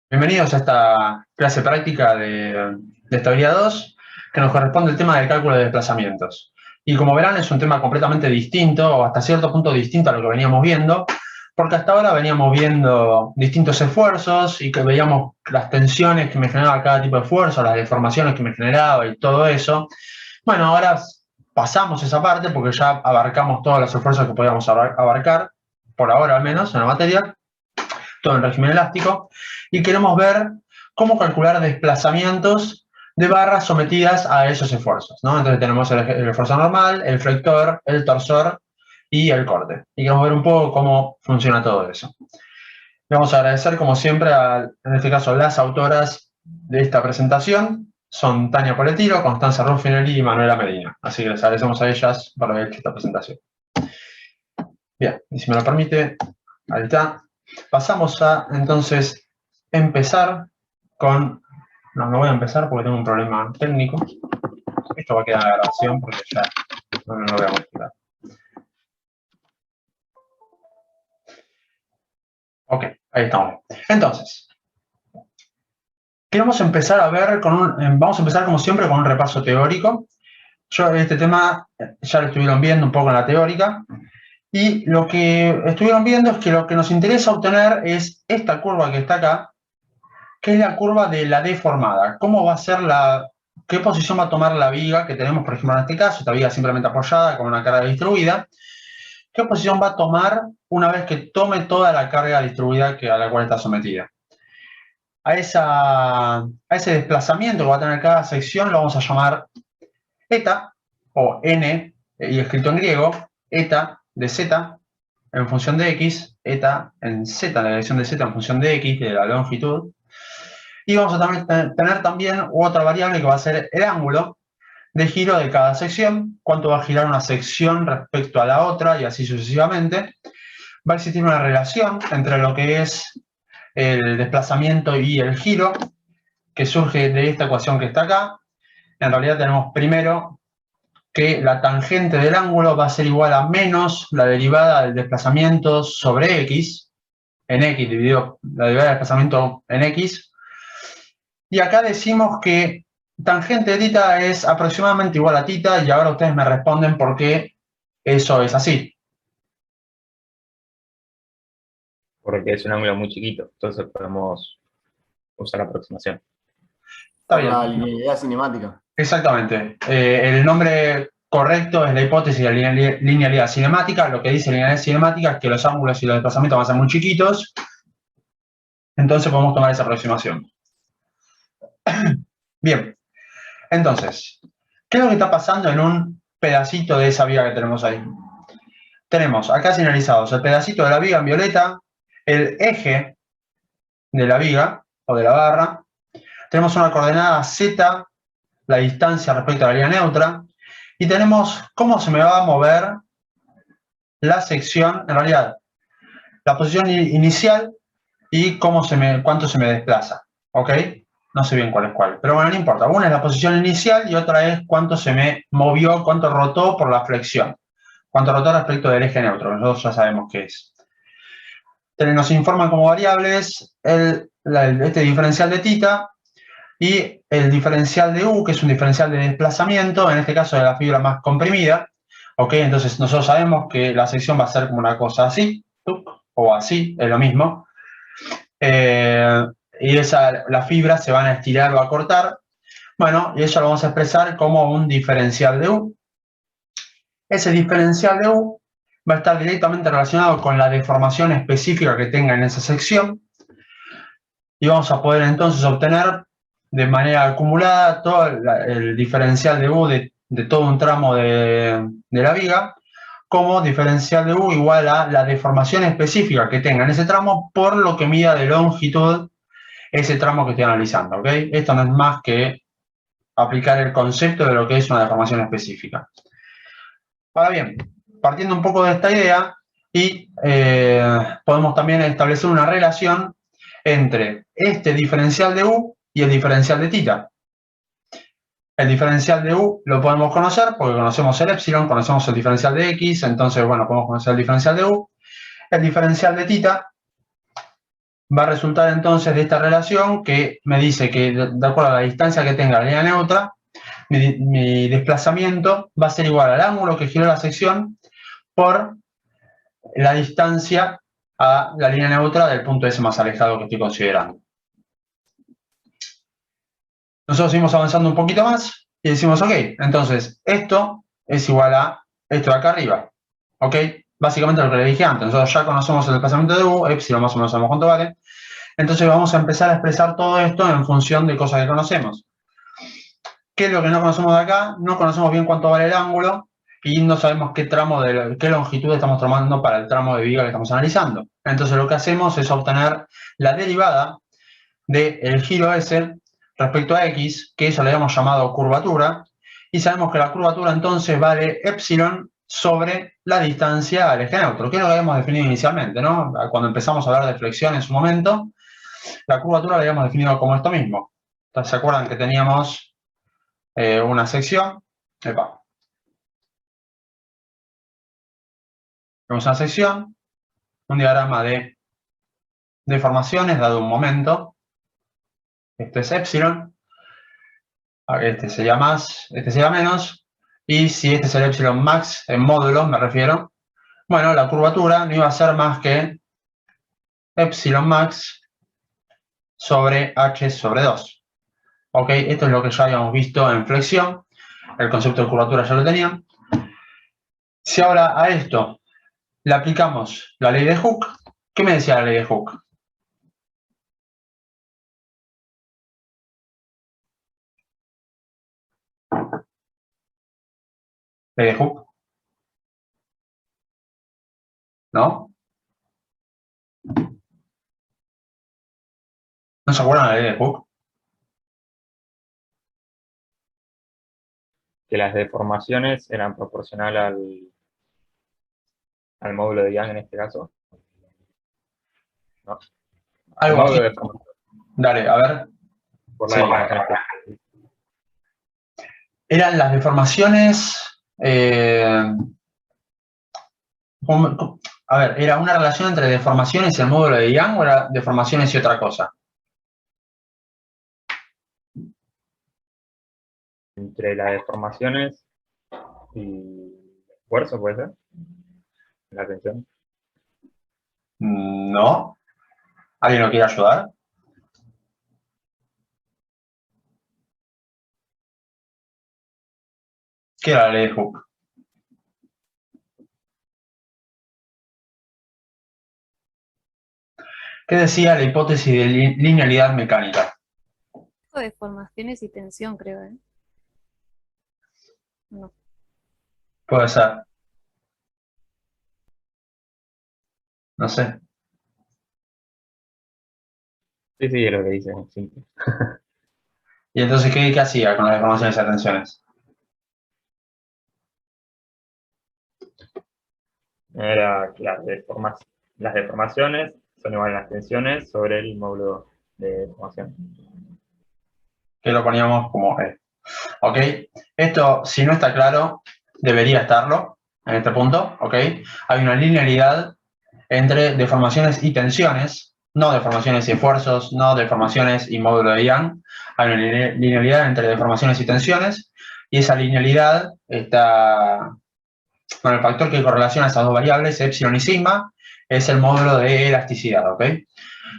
Bienvenidos a esta clase práctica de estabilidad 2, que nos corresponde el tema del cálculo de desplazamientos. Y como verán, es un tema completamente distinto, o hasta cierto punto distinto a lo que veníamos viendo, porque hasta ahora veníamos viendo distintos esfuerzos y que veíamos las tensiones que me generaba cada tipo de esfuerzo, las deformaciones que me generaba y todo eso. Bueno, ahora pasamos esa parte porque ya abarcamos todos los esfuerzos que podíamos abarcar, por ahora al menos, en la materia, todo en régimen elástico, y queremos ver cómo calcular desplazamientos de barras sometidas a esos esfuerzos, ¿no? Entonces tenemos el esfuerzo normal, el flector, el torsor y el corte. Y queremos ver un poco cómo funciona todo eso. Vamos a agradecer, como siempre, en este caso, las autoras de esta presentación. Son Tania Poletiro, Constanza Ruffinelli y Manuela Medina. Así que les agradecemos a ellas por haber hecho esta presentación. Bien, y si me lo permite, ahí está. Pasamos a, entonces, empezar con... No voy a empezar porque tengo un problema técnico. Esto va a quedar en la grabación porque ya no lo voy a mostrar. Ok, ahí estamos. Entonces, queremos empezar a ver vamos a empezar como siempre con un repaso teórico. Este tema ya lo estuvieron viendo un poco en la teórica. Y lo que estuvieron viendo es que lo que nos interesa obtener es esta curva que está acá, que es la curva de la deformada. ¿Cómo va a ser qué posición va a tomar la viga que tenemos, por ejemplo, en este caso, esta viga simplemente apoyada con una carga distribuida? ¿Qué posición va a tomar una vez que tome toda la carga distribuida a la cual está sometida? A ese desplazamiento que va a tener cada sección lo vamos a llamar eta, o n, y escrito en griego, eta de z en función de x, eta en z, en la dirección de z en función de x, de la longitud. Y vamos a tener también otra variable que va a ser el ángulo de giro de cada sección, cuánto va a girar una sección respecto a la otra y así sucesivamente. Va a existir una relación entre lo que es el desplazamiento y el giro, que surge de esta ecuación que está acá. En realidad tenemos primero que la tangente del ángulo va a ser igual a menos la derivada del desplazamiento sobre x, en x dividido la derivada del desplazamiento en x. Y acá decimos que tangente de tita es aproximadamente igual a tita, y ahora ustedes me responden por qué eso es así. Porque es un ángulo muy chiquito, entonces podemos usar aproximación. Está bien. La linealidad cinemática. Exactamente. El nombre correcto es la hipótesis de la linealidad cinemática. Lo que dice la linealidad cinemática es que los ángulos y los desplazamientos van a ser muy chiquitos. Entonces podemos tomar esa aproximación. Bien. Entonces, ¿qué es lo que está pasando en un pedacito de esa viga que tenemos ahí? Tenemos acá señalizados el pedacito de la viga en violeta, el eje de la viga o de la barra. Tenemos una coordenada z, la distancia respecto a la línea neutra, y tenemos cómo se me va a mover la sección, en realidad, la posición inicial y cuánto se me desplaza, ¿ok? No sé bien cuál es cuál, pero bueno, no importa. Una es la posición inicial y otra es cuánto se me movió, cuánto rotó por la flexión, cuánto rotó respecto del eje neutro, nosotros ya sabemos qué es. Nos informan como variables este diferencial de tita y el diferencial de u, que es un diferencial de desplazamiento, en este caso de la fibra más comprimida. ¿Ok? Entonces nosotros sabemos que la sección va a ser como una cosa así, o así, es lo mismo. Y las fibras se van a estirar o a cortar. Bueno, y eso lo vamos a expresar como un diferencial de u. Ese diferencial de u va a estar directamente relacionado con la deformación específica que tenga en esa sección. Y vamos a poder entonces obtener de manera acumulada todo el diferencial de u de todo un tramo de la viga, como diferencial de u igual a la deformación específica que tenga en ese tramo por lo que mida de longitud ese tramo que estoy analizando, ¿ok? Esto no es más que aplicar el concepto de lo que es una deformación específica. Ahora bien, partiendo un poco de esta idea, podemos también establecer una relación entre este diferencial de u y el diferencial de tita. El diferencial de u lo podemos conocer porque conocemos el epsilon, conocemos el diferencial de x, entonces, bueno, podemos conocer el diferencial de u. El diferencial de tita va a resultar entonces de esta relación que me dice que de acuerdo a la distancia que tenga la línea neutra, mi desplazamiento va a ser igual al ángulo que giró la sección por la distancia a la línea neutra del punto S más alejado que estoy considerando. Nosotros seguimos avanzando un poquito más y decimos, ok, entonces esto es igual a esto de acá arriba. Ok, básicamente lo que le dije antes, nosotros ya conocemos el desplazamiento de U, epsilon más o menos sabemos cuánto vale. Entonces vamos a empezar a expresar todo esto en función de cosas que conocemos. ¿Qué es lo que no conocemos de acá? No conocemos bien cuánto vale el ángulo y no sabemos qué qué longitud estamos tomando para el tramo de viga que estamos analizando. Entonces lo que hacemos es obtener la derivada del giro S respecto a X, que eso le hemos llamado curvatura, y sabemos que la curvatura entonces vale epsilon sobre la distancia al eje neutro, que es lo que habíamos definido inicialmente, ¿no? Cuando empezamos a hablar de flexión en su momento, la curvatura la habíamos definido como esto mismo. Entonces, ¿se acuerdan que teníamos una sección? Tenemos una sección, un diagrama de deformaciones dado un momento. Este es epsilon. Este sería más, este sería menos. Y si este es el epsilon max en módulo, me refiero, bueno, la curvatura no iba a ser más que epsilon max sobre h sobre 2. Ok, esto es lo que ya habíamos visto en flexión. El concepto de curvatura ya lo tenían. Si ahora a esto le aplicamos la ley de Hooke, ¿qué me decía la ley de Hooke? Ley de Hooke. ¿No? ¿No se acuerdan de la ley de Hooke? Que las deformaciones eran proporcional al módulo de Young en este caso. ¿No? Algo así. Dale, a ver. Por la deformación. Eran las deformaciones... a ver, ¿era una relación entre deformaciones y el módulo de Young o era deformaciones y otra cosa? Entre las deformaciones y esfuerzo, ¿puede ser? La tensión. No. ¿Alguien lo quiere ayudar? ¿Qué era la ley de Hooke? ¿Qué decía la hipótesis de linealidad mecánica? Deformaciones y tensión, creo, ¿eh? No. Puede ser. No sé. Sí, sí, es lo que dice. Sí. ¿Y entonces qué hacía con las deformaciones y las tensiones? Era que las deformaciones son iguales a las tensiones sobre el módulo de deformación. Que lo poníamos como E. ¿Ok? Esto, si no está claro, debería estarlo en este punto. ¿Ok? Hay una linealidad entre deformaciones y tensiones, no deformaciones y esfuerzos, no deformaciones y módulo de Young. Hay una linealidad entre deformaciones y tensiones, y esa linealidad está con el factor que correlaciona esas dos variables, epsilon y sigma, es el módulo de elasticidad. ¿Ok?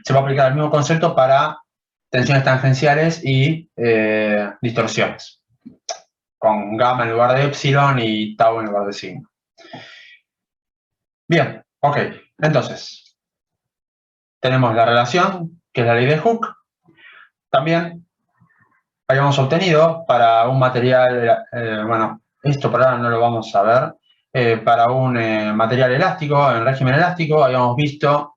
Se va a aplicar el mismo concepto para tensiones tangenciales y distorsiones, con gamma en lugar de epsilon y tau en lugar de sigma. Bien, ok, entonces, tenemos la relación, que es la ley de Hooke. También habíamos obtenido para un material, bueno, esto por ahora no lo vamos a ver, para un material elástico, en régimen elástico, habíamos visto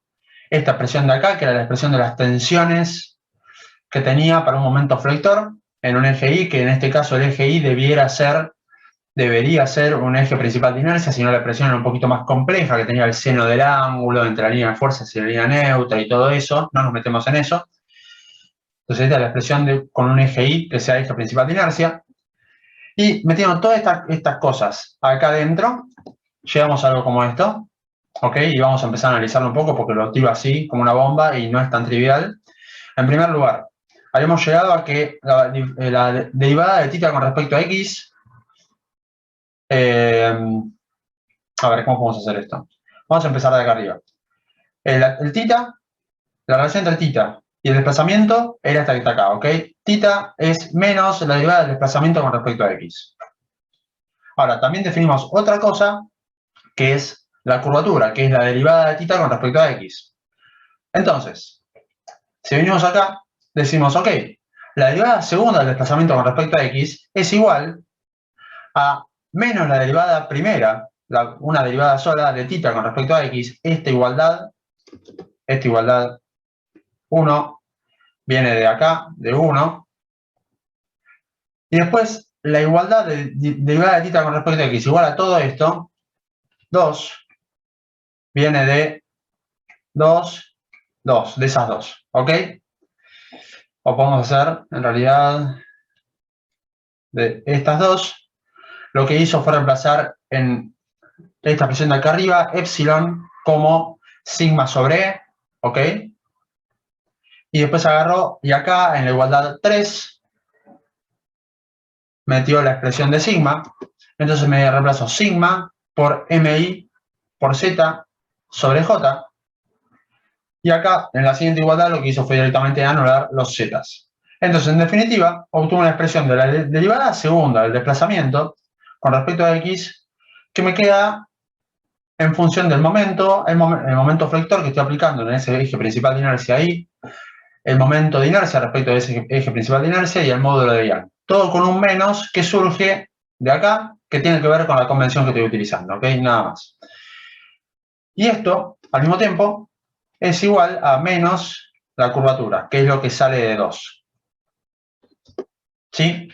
esta expresión de acá, que era la expresión de las tensiones que tenía para un momento flector en un eje Y, que en este caso el eje Y debería ser un eje principal de inercia, sino la presión era un poquito más compleja, que tenía el seno del ángulo entre la línea de fuerzas y la línea neutra y todo eso, no nos metemos en eso. Entonces esta es la expresión con un eje Y que sea eje principal de inercia. Y metiendo todas estas cosas acá adentro, llegamos a algo como esto. ¿Ok? Y vamos a empezar a analizarlo un poco porque lo tiro así, como una bomba, y no es tan trivial. En primer lugar, habíamos llegado a que la derivada de θ con respecto a x... a ver, ¿cómo podemos hacer esto? Vamos a empezar de acá arriba. El θ, la relación entre θ y el desplazamiento era esta que está acá, ¿ok? Θ es menos la derivada del desplazamiento con respecto a x. Ahora, también definimos otra cosa, que es la curvatura, que es la derivada de θ con respecto a x. Entonces, si venimos acá, decimos, ok, la derivada segunda del desplazamiento con respecto a x es igual a menos la derivada primera, una derivada sola de θ con respecto a x, esta igualdad 1, viene de acá, de 1, y después la igualdad de derivada de θ con respecto a x igual a todo esto, 2, viene de 2, de esas dos, ¿ok? O podemos hacer, en realidad, de estas dos, lo que hizo fue reemplazar en esta expresión de acá arriba, epsilon, como sigma sobre E, ¿ok? Y después agarró, y acá en la igualdad 3, metió la expresión de sigma, entonces me reemplazo sigma por mi por z sobre j, y acá en la siguiente igualdad lo que hizo fue directamente anular los z's. Entonces, en definitiva, obtuve una expresión de la derivada segunda del desplazamiento con respecto a x que me queda en función del momento, el momento flector que estoy aplicando en ese eje principal de inercia ahí, el momento de inercia respecto a ese eje principal de inercia y el módulo de Young. Todo con un menos que surge de acá, que tiene que ver con la convención que estoy utilizando, ¿ok? Nada más. Y esto, al mismo tiempo, es igual a menos la curvatura, que es lo que sale de 2. ¿Sí?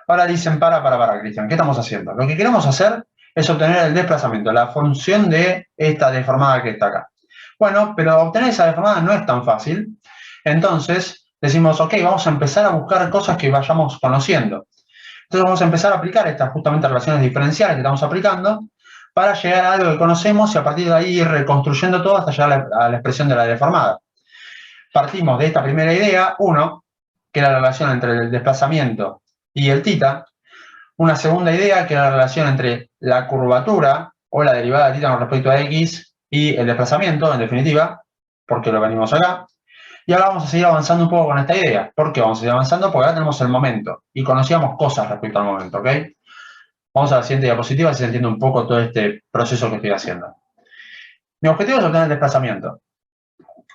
Ahora dicen, para, Cristian, ¿qué estamos haciendo? Lo que queremos hacer es obtener el desplazamiento, la función de esta deformada que está acá. Bueno, pero obtener esa deformada no es tan fácil. Entonces, decimos, ok, vamos a empezar a buscar cosas que vayamos conociendo. Entonces vamos a empezar a aplicar estas justamente relaciones diferenciales que estamos aplicando para llegar a algo que conocemos y a partir de ahí ir reconstruyendo todo hasta llegar a la expresión de la deformada. Partimos de esta primera idea, 1, que era la relación entre el desplazamiento y el θ. Una segunda idea, que era la relación entre la curvatura o la derivada de θ con respecto a x y el desplazamiento, en definitiva, porque lo venimos acá. Y ahora vamos a seguir avanzando un poco con esta idea. ¿Por qué vamos a seguir avanzando? Porque ahora tenemos el momento y conocíamos cosas respecto al momento, ¿ok? Vamos a la siguiente diapositiva, si se entiende un poco todo este proceso que estoy haciendo. Mi objetivo es obtener el desplazamiento.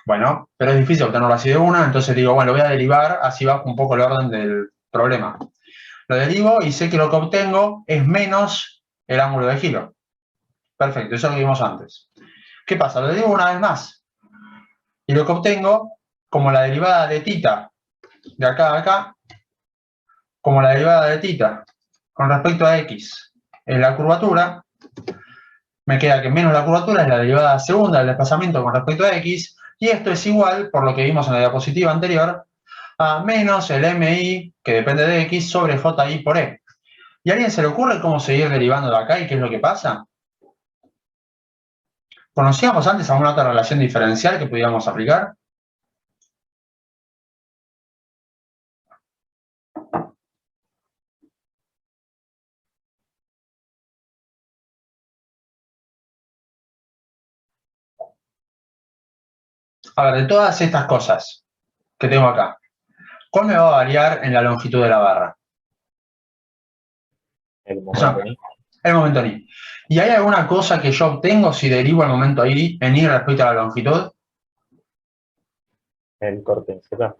Bueno, pero es difícil obtenerlo así de una, entonces digo, bueno, lo voy a derivar, así bajo un poco el orden del problema. Lo derivo y sé que lo que obtengo es menos el ángulo de giro. Perfecto, eso lo vimos antes. ¿Qué pasa? Lo derivo una vez más. Y lo que obtengo, como la derivada de θ de acá a acá, como la derivada de θ con respecto a x en la curvatura, me queda que menos la curvatura es la derivada segunda del desplazamiento con respecto a x, y esto es igual, por lo que vimos en la diapositiva anterior, a menos el mi, que depende de x, sobre ji por e. ¿Y a alguien se le ocurre cómo seguir derivando de acá y qué es lo que pasa? ¿Conocíamos antes alguna otra relación diferencial que pudiéramos aplicar? A ver, de todas estas cosas que tengo acá, ¿cuál me va a variar en la longitud de la barra? El momento ni. El momento ni. ¿Y hay alguna cosa que yo obtengo si derivo el momento i en y respecto a la longitud? El corte en Z.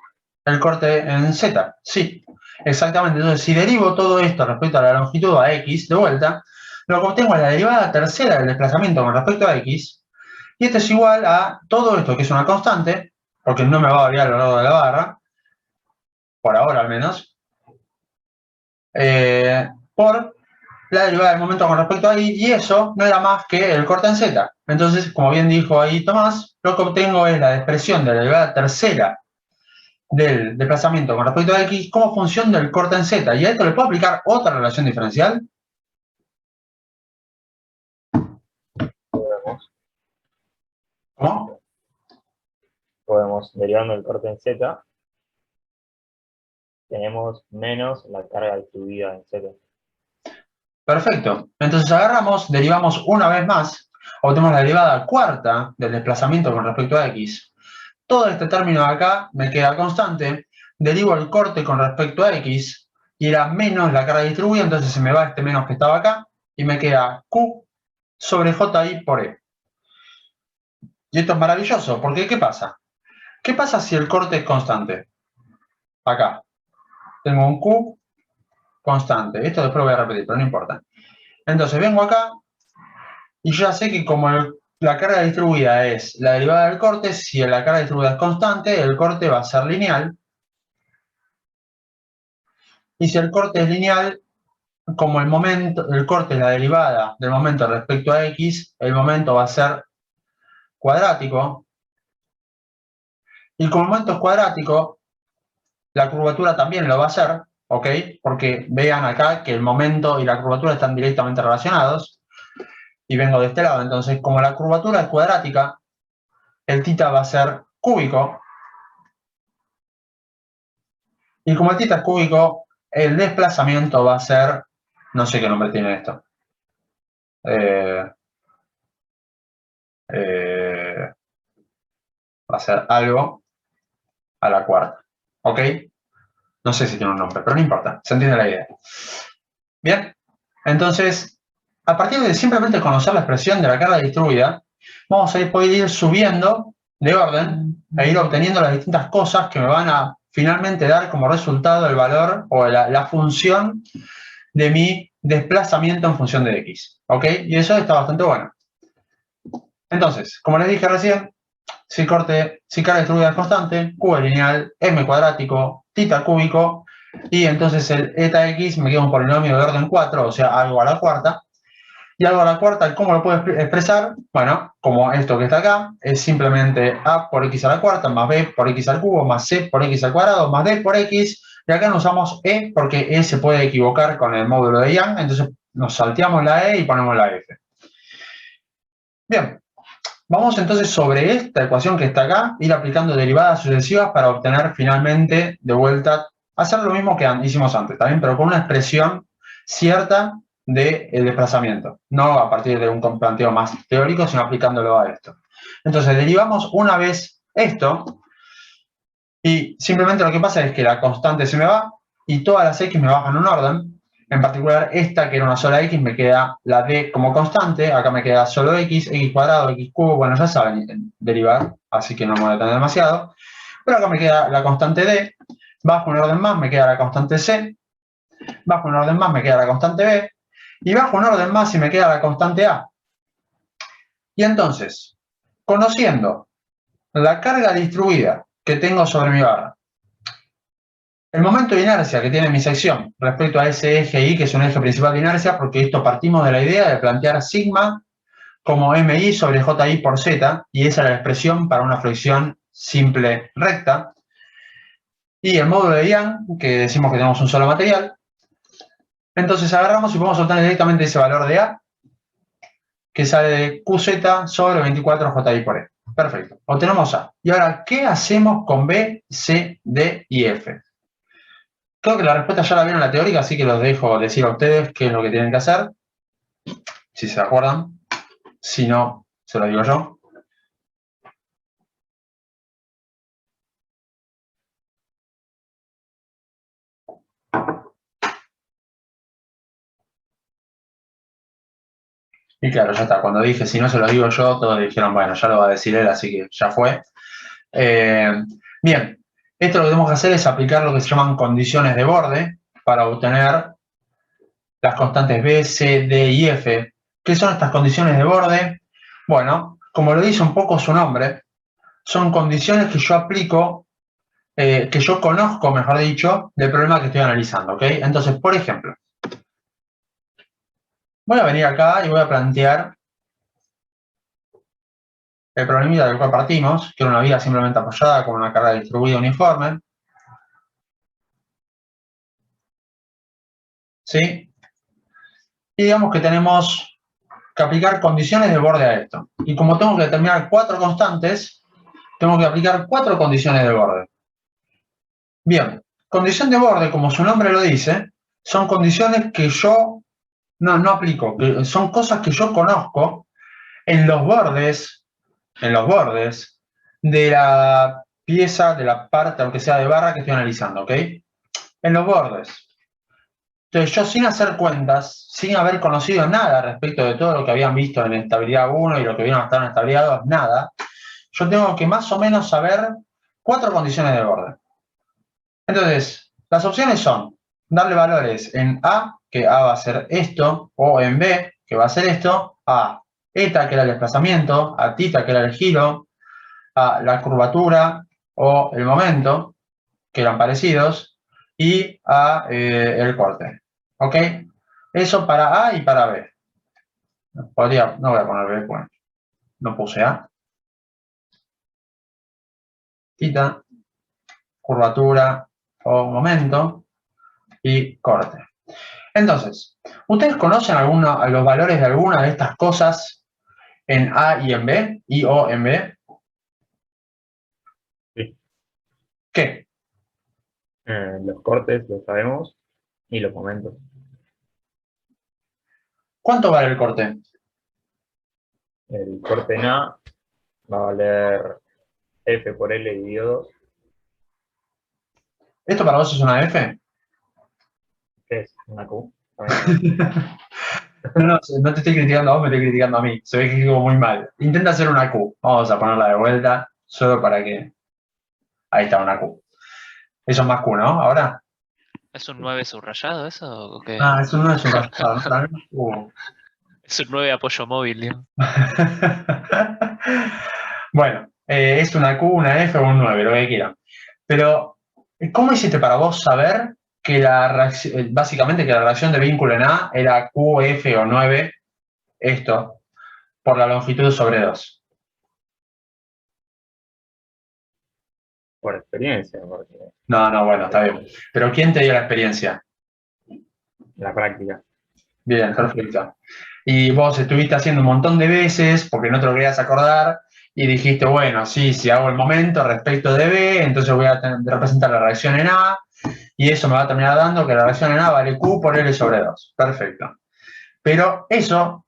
El corte en z, sí, exactamente. Entonces, si derivo todo esto respecto a la longitud a x de vuelta, lo que obtengo es la derivada tercera del desplazamiento con respecto a x, y esto es igual a todo esto, que es una constante, porque no me va a variar a lo largo de la barra, por ahora al menos, por la derivada del momento con respecto a y, y eso no era más que el corte en z. Entonces, como bien dijo ahí Tomás, lo que obtengo es la expresión de la derivada tercera del desplazamiento con respecto a x como función del corte en z. ¿Y a esto le puedo aplicar otra relación diferencial? ¿Cómo? Podemos, derivando el corte en Z, tenemos menos la carga distribuida en Z. Perfecto. Entonces agarramos, derivamos una vez más, obtenemos la derivada cuarta del desplazamiento con respecto a X. Todo este término de acá me queda constante, derivo el corte con respecto a X, y era menos la carga distribuida, entonces se me va este menos que estaba acá, y me queda Q sobre JI por E. Y esto es maravilloso, porque ¿qué pasa? ¿Qué pasa si el corte es constante? Acá. Tengo un Q constante. Esto después lo voy a repetir, pero no importa. Entonces vengo acá, y yo ya sé que como la carga distribuida es la derivada del corte, si la carga distribuida es constante, el corte va a ser lineal. Y si el corte es lineal, como el corte es la derivada del momento respecto a X, el momento va a ser cuadrático. Y como el momento es cuadrático, la curvatura también lo va a hacer, ¿ok? Porque vean acá que el momento y la curvatura están directamente relacionados. Y vengo de este lado, entonces como la curvatura es cuadrática, el θ va a ser cúbico. Y como el θ es cúbico, el desplazamiento va a ser, no sé qué nombre tiene esto. Va a ser algo a la cuarta. ¿Ok? No sé si tiene un nombre, pero no importa. Se entiende la idea. Bien. Entonces, a partir de simplemente conocer la expresión de la carga distribuida, vamos a poder ir subiendo de orden e ir obteniendo las distintas cosas que me van a finalmente dar como resultado el valor o la función de mi desplazamiento en función de X. ¿Ok? Y eso está bastante bueno. Entonces, como les dije recién, si carga distribuida es constante, Q es lineal, M cuadrático, θ cúbico, y entonces el eta X me queda un polinomio de orden 4, o sea, algo a la cuarta. Y algo a la cuarta, ¿cómo lo puedo expresar? Bueno, como esto que está acá, es simplemente A por X a la cuarta, más B por X al cubo, más C por X al cuadrado, más D por X, y acá no usamos E porque E se puede equivocar con el módulo de Young, entonces nos salteamos la E y ponemos la F. Bien. Vamos entonces sobre esta ecuación que está acá, ir aplicando derivadas sucesivas para obtener finalmente de vuelta, hacer lo mismo que hicimos antes, ¿también? Pero con una expresión cierta del desplazamiento, no a partir de un planteo más teórico, sino aplicándolo a esto. Entonces derivamos una vez esto y simplemente lo que pasa es que la constante se me va y todas las x me bajan un orden. En particular, esta que era una sola x, me queda la d como constante. Acá me queda solo x cuadrado, x cubo. Bueno, ya saben derivar, así que no me voy a detener demasiado. Pero acá me queda la constante d. Bajo un orden más, me queda la constante c. Bajo un orden más, me queda la constante b. Y bajo un orden más y me queda la constante a. Y entonces, conociendo la carga distribuida que tengo sobre mi barra, el momento de inercia que tiene mi sección respecto a ese eje Y, que es un eje principal de inercia, porque esto partimos de la idea de plantear sigma como MI sobre JI por Z, y esa era la expresión para una flexión simple recta. Y el módulo de Young, que decimos que tenemos un solo material. Entonces agarramos y podemos obtener directamente ese valor de A, que sale de QZ sobre 24 JI por E. Perfecto, obtenemos A. Y ahora, ¿qué hacemos con B, C, D y F? Creo que la respuesta ya la vieron en la teórica, así que los dejo decir a ustedes qué es lo que tienen que hacer, si se acuerdan. Si no, se lo digo yo. Y claro, ya está. Cuando dije, si no se lo digo yo, todos dijeron, bueno, ya lo va a decir él, así que ya fue. Bien, esto lo que tenemos que hacer es aplicar lo que se llaman condiciones de borde para obtener las constantes B, C, D y F. ¿Qué son estas condiciones de borde? Bueno, como lo dice un poco su nombre, son condiciones que yo aplico, que yo conozco, mejor dicho, del problema que estoy analizando, ¿ok? Entonces, por ejemplo, voy a venir acá y voy a plantear el problemita del cual partimos, que era una vía simplemente apoyada con una carga distribuida uniforme. ¿Sí? Y digamos que tenemos que aplicar condiciones de borde a esto. Y como tengo que determinar 4 constantes, tengo que aplicar 4 condiciones de borde. Bien, condición de borde, como su nombre lo dice, son condiciones que yo no aplico, que son cosas que yo conozco en los bordes de la pieza, de la parte, aunque sea de barra, que estoy analizando, ¿ok? En los bordes. Entonces, yo sin hacer cuentas, sin haber conocido nada respecto de todo lo que habían visto en estabilidad 1 y lo que vieron estar en estabilidad 2, nada, yo tengo que más o menos saber 4 condiciones de borde. Entonces, las opciones son darle valores en A, que A va a ser esto, o en B, que va a ser esto, a eta, que era el desplazamiento, a tita, que era el giro, a la curvatura o el momento, que eran parecidos, y a el corte. ¿Ok? Eso para A y para B. No voy a poner B, bueno, no puse A. Tita, curvatura o momento y corte. Entonces, ¿ustedes conocen los valores de alguna de estas cosas en A y en B? ¿Y o en B? Sí. ¿Qué? Los cortes los sabemos y los momentos. ¿Cuánto vale el corte? El corte en A va a valer F por L dividido 2. ¿Esto para vos es una F? ¿Qué es? Una Q. No te estoy criticando a vos, me estoy criticando a mí. Se ve que escribo muy mal. Intenta hacer una Q. Vamos a ponerla de vuelta, solo para que... Ahí está, una Q. Eso es más Q, ¿no? Ahora. ¿Es un 9 subrayado eso o qué? Ah, eso no es un resultado, ¿no? Es un 9 apoyo móvil, digamos. Bueno, es una Q, una F o un 9, lo que quieran. Pero, ¿cómo hiciste para vos saber que básicamente que la reacción de vínculo en A era Q, F o 9, esto, por la longitud sobre 2? Por experiencia, porque No, bueno, está bien. Pero ¿quién te dio la experiencia? la práctica. Bien, perfecto. Y vos estuviste haciendo un montón de veces porque no te lo querías acordar y dijiste, bueno, sí, si hago el momento respecto de B, entonces voy a representar la reacción en A y eso me va a terminar dando que la reacción en A vale Q por L sobre 2. Perfecto. Pero eso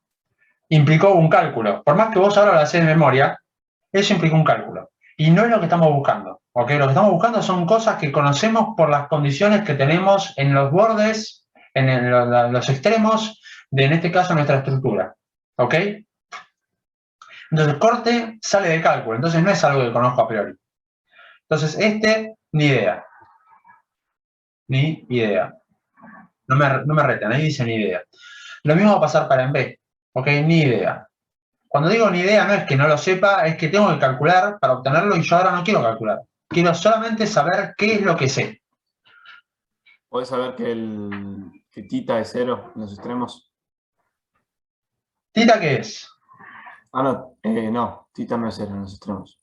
implicó un cálculo. Por más que vos ahora lo haces de memoria, eso implicó un cálculo. Y no es lo que estamos buscando. ¿Ok? Lo que estamos buscando son cosas que conocemos por las condiciones que tenemos en los bordes, en los extremos de, en este caso, nuestra estructura. ¿Ok? Entonces, corte sale de cálculo. Entonces, no es algo que conozco a priori. Entonces, ni idea. Ni idea. No me retan, ahí dice ni idea. Lo mismo va a pasar para en B. ¿Ok? Ni idea. Cuando digo ni idea, no es que no lo sepa, es que tengo que calcular para obtenerlo y yo ahora no quiero calcular. Quiero solamente saber qué es lo que sé. ¿Podés saber que tita es 0 en los extremos? ¿Tita qué es? Ah, no, tita no es 0 en los extremos.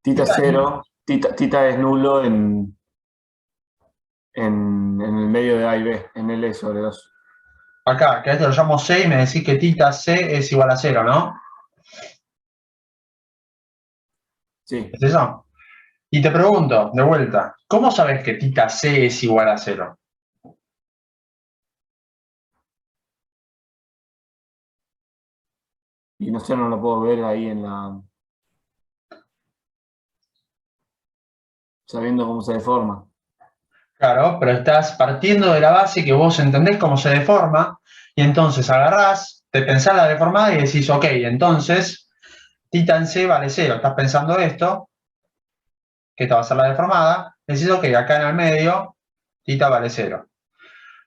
Tita es 0, tita es nulo en el medio de A y B, en L sobre 2. Acá, que a esto lo llamo C y me decís que tita C es igual a 0, ¿no? Sí. ¿Es eso? Y te pregunto, de vuelta, ¿cómo sabes que tita C es igual a 0? Y no sé, no lo puedo ver ahí en la... sabiendo cómo se deforma. Claro, pero estás partiendo de la base que vos entendés cómo se deforma y entonces agarrás, te pensás la deformada y decís, ok, entonces tita en C vale 0. Estás pensando esto, que esta va a ser la deformada, decís, ok, acá en el medio, tita vale 0.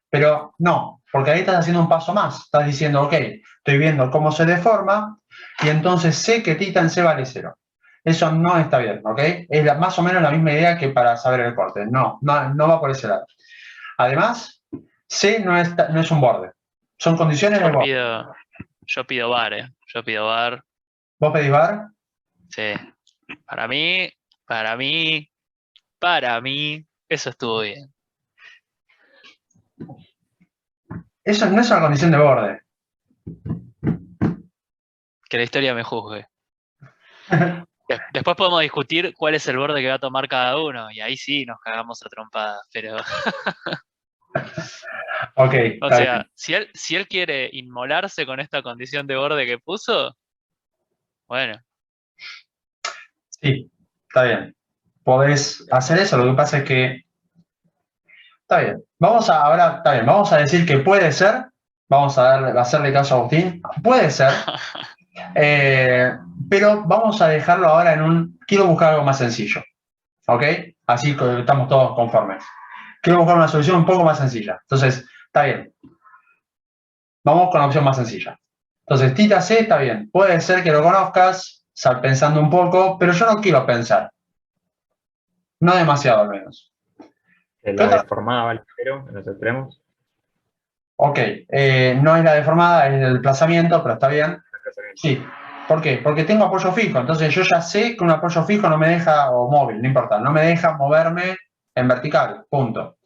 Pero no, porque ahí estás haciendo un paso más. Estás diciendo, ok, estoy viendo cómo se deforma y entonces sé que tita en C vale 0. Eso no está bien, ¿ok? Es más o menos la misma idea que para saber el corte. No va por ese lado. Además, C no es un borde. Son condiciones del borde. Yo pido bar, Yo pido bar. ¿Vos pedís bar? Sí. Para mí, eso estuvo bien. Eso no es una condición de borde. Que la historia me juzgue. Después podemos discutir cuál es el borde que va a tomar cada uno, y ahí sí nos cagamos a trompadas, pero... Ok, O está sea, bien. si él quiere inmolarse con esta condición de borde que puso, bueno, Sí, está bien. Podés hacer eso, lo que pasa es que... Está bien. Ahora, está bien, vamos a decir que puede ser, vamos a hacerle caso a Agustín, puede ser, pero vamos a dejarlo ahora en un... Quiero buscar algo más sencillo, ¿ok? Así que estamos todos conformes. Quiero buscar una solución un poco más sencilla. Entonces, está bien. Vamos con la opción más sencilla. Entonces, Tita C está bien. Puede ser que lo conozcas, pensando un poco, pero yo no quiero pensar. No demasiado, al menos. Que ¿Qué la otra? deformada va al cero en los extremos. Ok, no es la deformada, es el desplazamiento, pero está bien. Sí. ¿Por qué? Porque tengo apoyo fijo. Entonces, yo ya sé que un apoyo fijo no me deja, o móvil, no importa, no me deja moverme en vertical. Punto.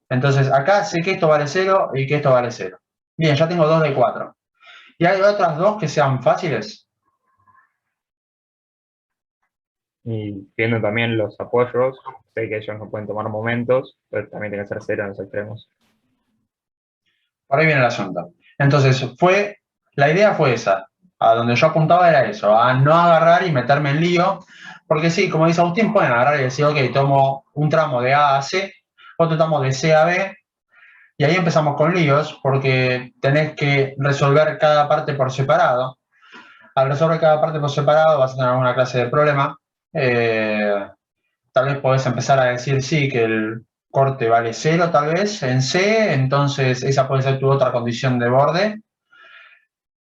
Entonces, acá sé que esto vale 0 y que esto vale 0. Bien, ya tengo 2 de 4. ¿Y hay otras dos que sean fáciles? Y viendo también los apoyos, sé que ellos no pueden tomar momentos, pero también tiene que ser cero en los extremos. Por ahí viene el asunto. Entonces, la idea fue esa. A donde yo apuntaba era eso, a no agarrar y meterme en lío. Porque sí, como dice Agustín, pueden agarrar y decir, ok, tomo un tramo de A a C, otro tramo de C a B, y ahí empezamos con líos, porque tenés que resolver cada parte por separado. Al resolver cada parte por separado vas a tener alguna clase de problema. Tal vez podés empezar a decir, sí, que el corte vale 0, tal vez, en C, entonces esa puede ser tu otra condición de borde.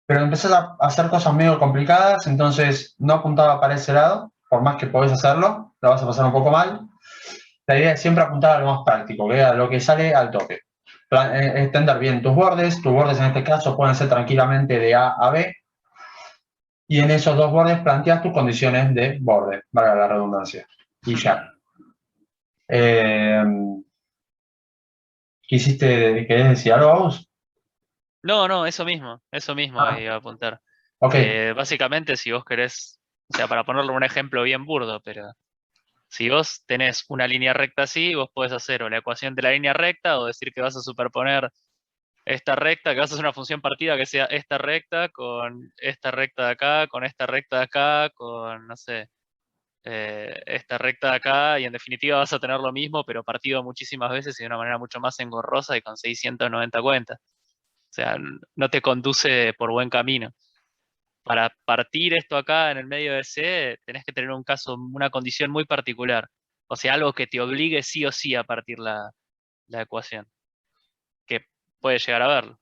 Pero empezás a hacer cosas medio complicadas, entonces no apuntaba para ese lado, por más que podés hacerlo, la vas a pasar un poco mal. La idea es siempre apuntar a lo más práctico, que a lo que sale al toque. Extender bien tus bordes en este caso pueden ser tranquilamente de A a B, y en esos dos bordes planteas tus condiciones de borde, valga la redundancia. Y ya. ¿Querés decir algo vos? no, eso mismo Ah, iba a apuntar. ok. Que básicamente si vos querés, o sea, para ponerle un ejemplo bien burdo, pero si vos tenés una línea recta así, vos podés hacer o la ecuación de la línea recta o decir que vas a superponer esta recta, que vas a hacer una función partida que sea esta recta con esta recta de acá, con esta recta de acá, con, no sé, esta recta de acá, y en definitiva vas a tener lo mismo, pero partido muchísimas veces y de una manera mucho más engorrosa y con 690 cuentas. O sea, no te conduce por buen camino. Para partir esto acá en el medio de C, tenés que tener un caso, una condición muy particular. O sea, algo que te obligue sí o sí a partir la ecuación. Que puede llegar a verlo.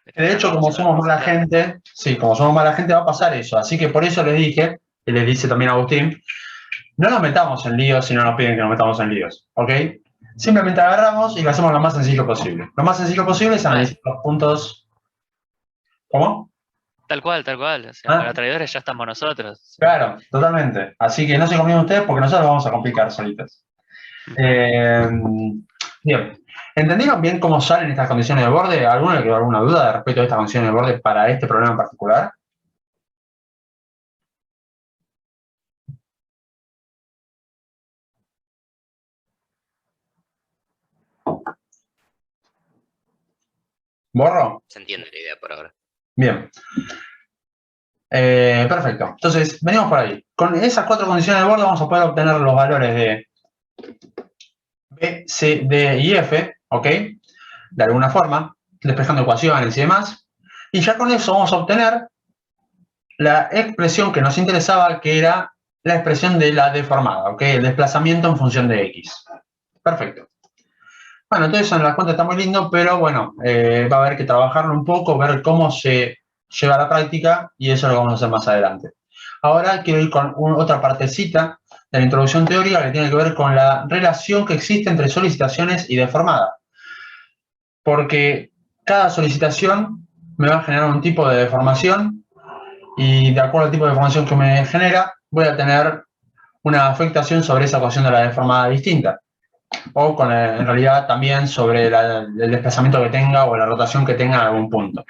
Pero De no hecho, vamos como a ver somos más mala adelante. gente, sí, como somos mala gente va a pasar eso. Así que por eso les dije, y les dice también a Agustín, no nos metamos en líos si no nos piden que nos metamos en líos, ¿ok? Simplemente agarramos y lo hacemos lo más sencillo posible. Lo más sencillo posible es Bueno, analizar los puntos. ¿Cómo? tal cual, tal cual. O sea, para ¿Ah? traidores ya estamos nosotros. O sea, Claro, totalmente. Así que no se compliquen ustedes porque nosotros vamos a complicar solitos. Bien. ¿Entendieron bien cómo salen estas condiciones de borde? ¿Alguno le quedó alguna duda respecto a estas condiciones de borde para este problema en particular? ¿Borro? Se entiende la idea por ahora. Bien. Perfecto. Entonces, venimos por ahí. Con esas cuatro condiciones de borde vamos a poder obtener los valores de B, C, D y F, ¿ok? De alguna forma, despejando ecuaciones y demás. Y ya con eso vamos a obtener la expresión que nos interesaba, que era la expresión de la deformada, ¿ok? El desplazamiento en función de X. Perfecto. Bueno, entonces en la cuenta está muy lindo, pero bueno, va a haber que trabajarlo un poco, ver cómo se lleva a la práctica, y eso lo vamos a hacer más adelante. Ahora quiero ir con otra partecita de la introducción teórica que tiene que ver con la relación que existe entre solicitaciones y deformada. Porque cada solicitación me va a generar un tipo de deformación, y de acuerdo al tipo de deformación que me genera, voy a tener una afectación sobre esa ecuación de la deformada distinta. O en realidad también sobre el desplazamiento que tenga o la rotación que tenga en algún punto.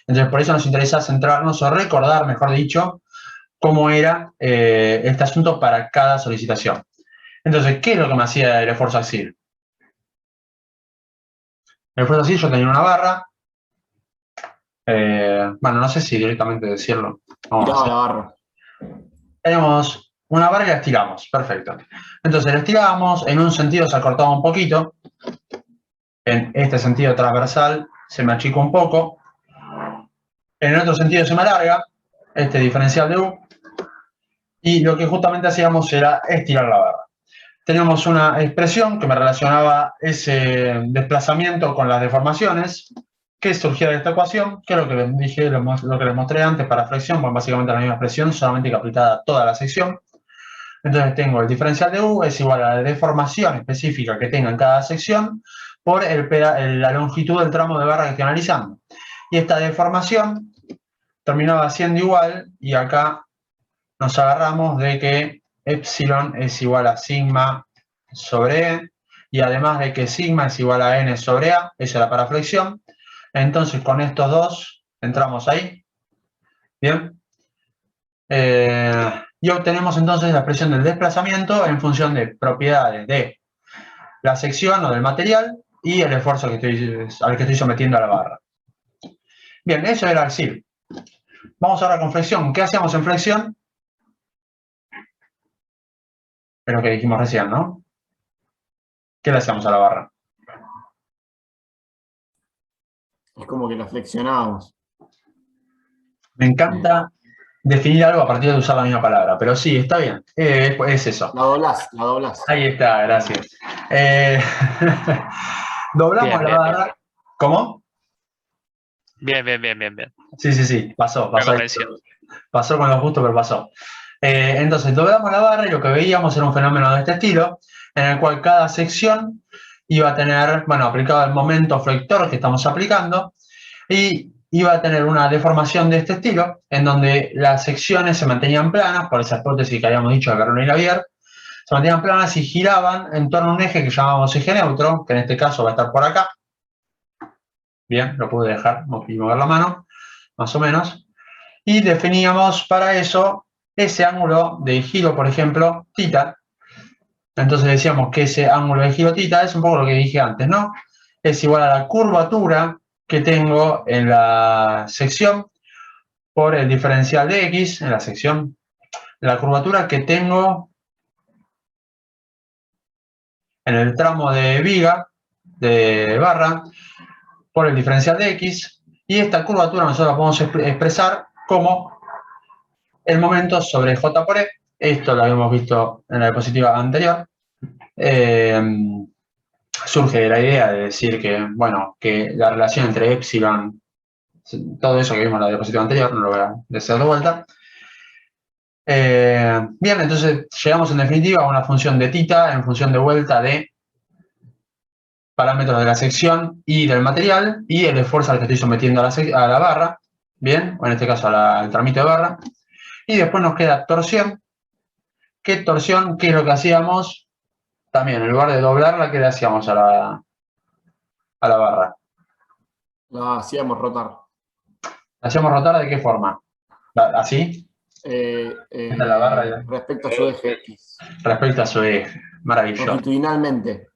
Entonces, por eso nos interesa centrarnos o recordar, mejor dicho, cómo era este asunto para cada solicitación. Entonces, ¿qué es lo que me hacía el esfuerzo AXIL? El esfuerzo AXIL yo tenía una barra. Bueno, no sé si directamente decirlo. Tiraba la barra. Tenemos una barra y la estiramos. Perfecto. Entonces, la estiramos. En un sentido se acortaba un poquito. En este sentido transversal se me achica un poco. En el otro sentido se me alarga. Este diferencial de U. Y lo que justamente hacíamos era estirar la barra. Teníamos una expresión que me relacionaba ese desplazamiento con las deformaciones, que surgía de esta ecuación, que es lo que les dije, lo que les mostré antes para flexión, bueno, básicamente la misma expresión, solamente que aplicada a toda la sección. Entonces tengo el diferencial de U es igual a la deformación específica que tenga en cada sección por la longitud del tramo de barra que estoy analizando. Y esta deformación terminaba siendo igual, y acá nos agarramos de que epsilon es igual a sigma sobre E, y además de que sigma es igual a n sobre A, eso era para flexión. Entonces, con estos dos, entramos ahí. Bien. Y obtenemos entonces la expresión del desplazamiento en función de propiedades de la sección o del material y el esfuerzo al que estoy sometiendo a la barra. Bien, eso era AXIL. Vamos ahora con flexión. ¿Qué hacíamos en flexión? Es lo que dijimos recién, ¿no? ¿Qué le hacíamos a la barra? Es como que la flexionábamos. Me encanta definir algo a partir de usar la misma palabra, pero sí, está bien. Es eso. La doblás, la doblás. Ahí está, gracias. Doblamos Bien, la bien, barra. bien. ¿Cómo? Bien. Sí, pasó. Me convenció. Pasó con lo justo, pero pasó. Entonces, doblamos la barra y lo que veíamos era un fenómeno de este estilo, en el cual cada sección iba a tener, bueno, aplicado el momento flector que estamos aplicando, y iba a tener una deformación de este estilo, en donde las secciones se mantenían planas, por esa hipótesis que habíamos dicho de Vernon y Lavier, se mantenían planas y giraban en torno a un eje que llamábamos eje neutro, que en este caso va a estar por acá. Bien, lo pude dejar y mover la mano, más o menos. Y definíamos para eso ese ángulo de giro, por ejemplo, θ. Entonces decíamos que ese ángulo de giro θ es un poco lo que dije antes, ¿no? Es igual a la curvatura que tengo en la sección por el diferencial de x en la sección. La curvatura que tengo en el tramo de viga, de barra, por el diferencial de x. Y esta curvatura nosotros la podemos expresar como el momento sobre j por e. Esto lo habíamos visto en la diapositiva anterior. Surge de la idea de decir que, bueno, que la relación entre epsilon, todo eso que vimos en la diapositiva anterior, no lo voy a decir de vuelta. Bien, entonces llegamos en definitiva a una función de θ en función de vuelta de parámetros de la sección y del material y el esfuerzo al que estoy sometiendo a la barra, bien, o en este caso al tramito de barra. Y después nos queda torsión. ¿Qué torsión? ¿Qué es lo que hacíamos? También, en lugar de doblarla, ¿qué le hacíamos a la barra? La hacíamos rotar. ¿La hacíamos rotar de qué forma? ¿Así? Esta es la barra ya. Respecto a su eje X. Respecto a su eje. Maravilloso. Longitudinalmente.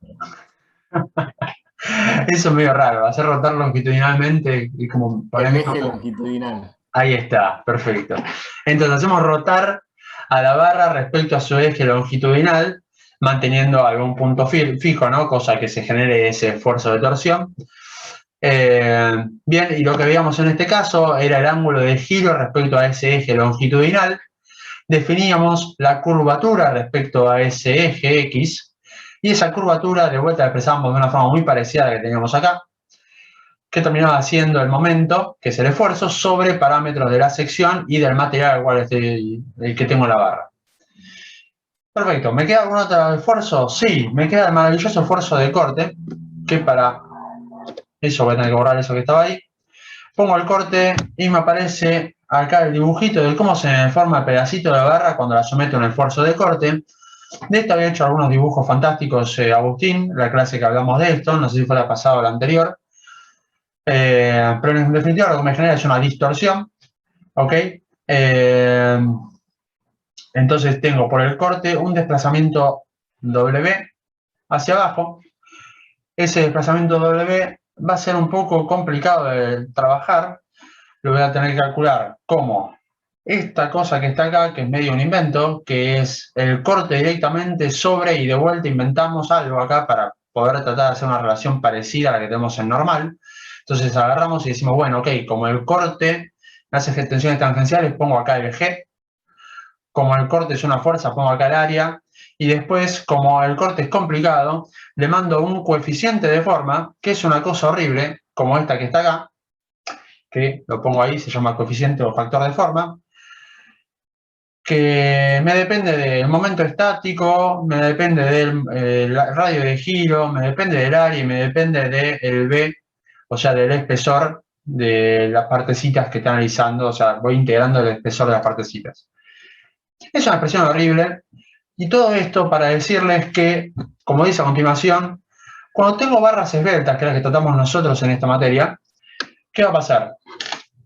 Eso es medio raro, hacer rotar longitudinalmente y como El eje longitudinal. Ahí está, perfecto. Entonces hacemos rotar a la barra respecto a su eje longitudinal, manteniendo algún punto fijo, ¿no? Cosa que se genere ese esfuerzo de torsión. Bien, y lo que veíamos en este caso era el ángulo de giro respecto a ese eje longitudinal. Definíamos la curvatura respecto a ese eje X, y esa curvatura de vuelta la expresábamos de una forma muy parecida a la que teníamos acá, que terminaba siendo el momento, que es el esfuerzo, sobre parámetros de la sección y del material al cual el que tengo en la barra. Perfecto, ¿me queda algún otro esfuerzo? Sí, me queda el maravilloso esfuerzo de corte, que para eso voy a tener que borrar eso que estaba ahí. Pongo el corte y me aparece acá el dibujito de cómo se forma el pedacito de la barra cuando la someto en el esfuerzo de corte. De esto había hecho algunos dibujos fantásticos Agustín, la clase que hablamos de esto, no sé si fue la pasada o la anterior. pero en definitiva lo que me genera es una distorsión, ¿ok? Entonces tengo por el corte un desplazamiento W hacia abajo. Ese desplazamiento W va a ser un poco complicado de trabajar. Lo voy a tener que calcular como esta cosa que está acá, que es medio un invento, que es el corte directamente sobre y de vuelta inventamos algo acá para poder tratar de hacer una relación parecida a la que tenemos en normal. Entonces agarramos y decimos, bueno, ok, como el corte hace tensiones tangenciales, pongo acá el G. Como el corte es una fuerza, pongo acá el área. Y después, como el corte es complicado, le mando un coeficiente de forma, que es una cosa horrible, como esta que está acá, que lo pongo ahí, se llama coeficiente o factor de forma, que me depende del momento estático, me depende del radio de giro, me depende del área y me depende del B, o sea, del espesor de las partecitas que está analizando, o sea, voy integrando el espesor de las partecitas. Es una expresión horrible, y todo esto para decirles que, como dice a continuación, cuando tengo barras esbeltas, que es las que tratamos nosotros en esta materia, ¿qué va a pasar?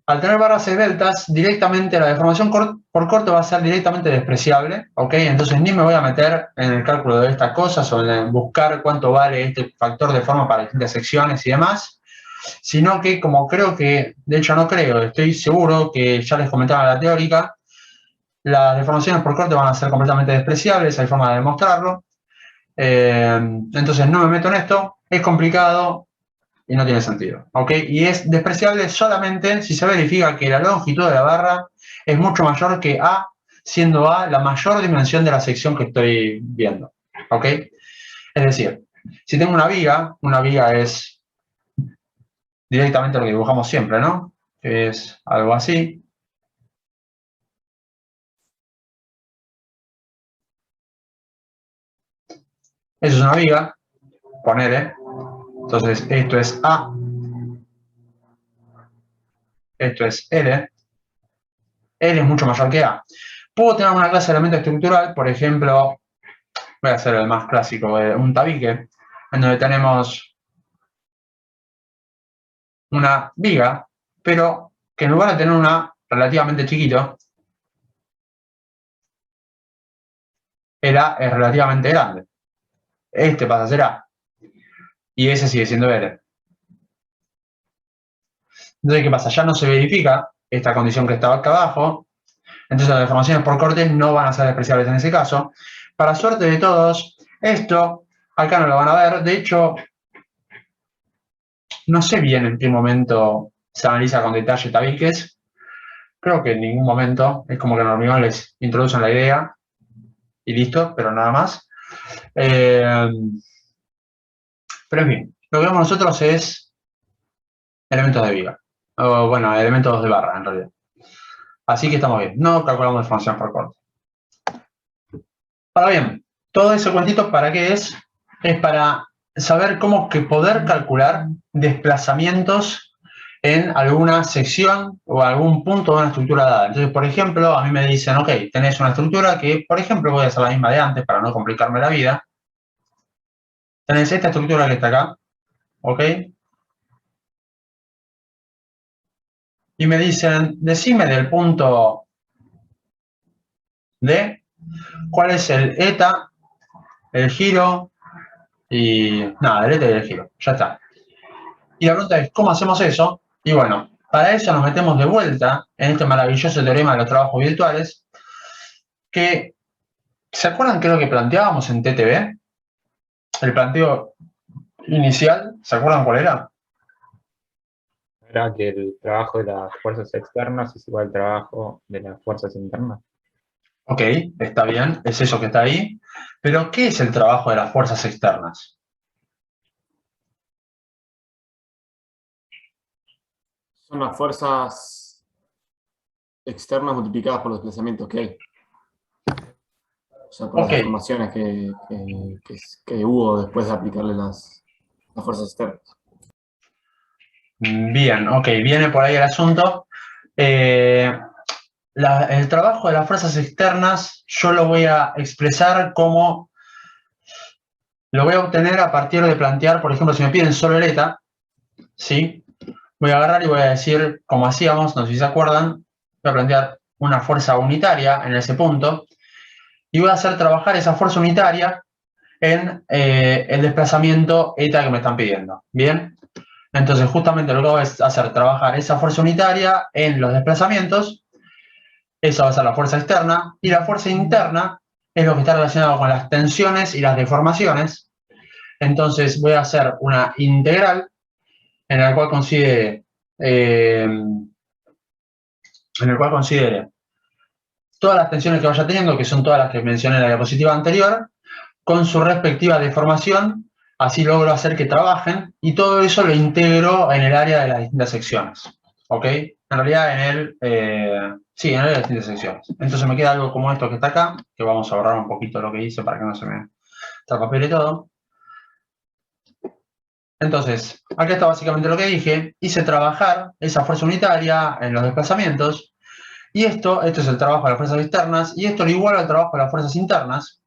Al tener barras esbeltas, directamente la deformación por corte va a ser directamente despreciable, ¿ok? Entonces ni me voy a meter en el cálculo de estas cosas o en buscar cuánto vale este factor de forma para distintas secciones y demás, sino que como creo que, de hecho no creo, estoy seguro que ya les comentaba la teórica, las deformaciones por corte van a ser completamente despreciables, hay forma de demostrarlo. Entonces no me meto en esto, es complicado y no tiene sentido, ¿ok? Y es despreciable solamente si se verifica que la longitud de la barra es mucho mayor que A, siendo A la mayor dimensión de la sección que estoy viendo, ¿ok? Es decir, si tengo una viga es directamente lo que dibujamos siempre, ¿no? Es algo así. Eso es una viga, ponele. Entonces, esto es A. Esto es L. L es mucho mayor que A. Puedo tener una clase de elemento estructural, por ejemplo, voy a hacer el más clásico, un tabique, en donde tenemos una viga, pero que en lugar de tener una relativamente chiquito, el A es relativamente grande. Este pasa a ser A. Y ese sigue siendo L. Entonces, ¿qué pasa? Ya no se verifica esta condición que estaba acá abajo. Entonces, las deformaciones por corte no van a ser despreciables en ese caso. Para suerte de todos, esto acá no lo van a ver. De hecho, no sé bien en qué momento se analiza con detalle tabiques. Creo que en ningún momento. Es como que en el hormigón les introducen la idea y listo, pero nada más. Pero en fin, lo que vemos nosotros es elementos de viga. O bueno, elementos de barra en realidad. Así que estamos bien. No calculamos deformación por corte. Ahora bien, todo ese cuentito, ¿para qué es? Es para saber cómo que poder calcular desplazamientos en alguna sección o algún punto de una estructura dada. Entonces, por ejemplo, a mí me dicen, ok, tenés una estructura que, por ejemplo, voy a hacer la misma de antes para no complicarme la vida. Tenés esta estructura que está acá, ¿ok? Y me dicen, decime del punto D, cuál es el eta, el giro y... nada, el eta y el giro, ya está. Y la pregunta es, ¿cómo hacemos eso? Y bueno, para eso nos metemos de vuelta en este maravilloso teorema de los trabajos virtuales, que, ¿se acuerdan qué es lo que planteábamos en TTB? El planteo inicial, ¿se acuerdan cuál era? Era que el trabajo de las fuerzas externas es igual al trabajo de las fuerzas internas. Ok, está bien, es eso que está ahí. Pero, ¿qué es el trabajo de las fuerzas externas? Son las fuerzas externas multiplicadas por los desplazamientos que hay. O sea, por las deformaciones que hubo después de aplicarle las fuerzas externas. Bien, ok, viene por ahí el asunto. El trabajo de las fuerzas externas yo lo voy a expresar como... Lo voy a obtener a partir de plantear, por ejemplo, si me piden solo el eta, ¿sí? voy a agarrar y voy a decir, como hacíamos, no sé si se acuerdan, voy a plantear una fuerza unitaria en ese punto y voy a hacer trabajar esa fuerza unitaria en el desplazamiento eta que me están pidiendo. ¿Bien? Entonces, justamente lo que hago es hacer trabajar esa fuerza unitaria en los desplazamientos. Esa va a ser la fuerza externa. Y la fuerza interna es lo que está relacionado con las tensiones y las deformaciones. Entonces, voy a hacer una integral en la cual considere todas las tensiones que vaya teniendo, que son todas las que mencioné en la diapositiva anterior, con su respectiva deformación, así logro hacer que trabajen, y todo eso lo integro en el área de las distintas secciones, ¿ok? En realidad en el área de las distintas secciones. Entonces me queda algo como esto que está acá, que vamos a borrar un poquito lo que hice para que no se me trapapele todo. Entonces, acá está básicamente lo que dije, hice trabajar esa fuerza unitaria en los desplazamientos, y esto es el trabajo de las fuerzas externas, y esto lo igualo al trabajo de las fuerzas internas,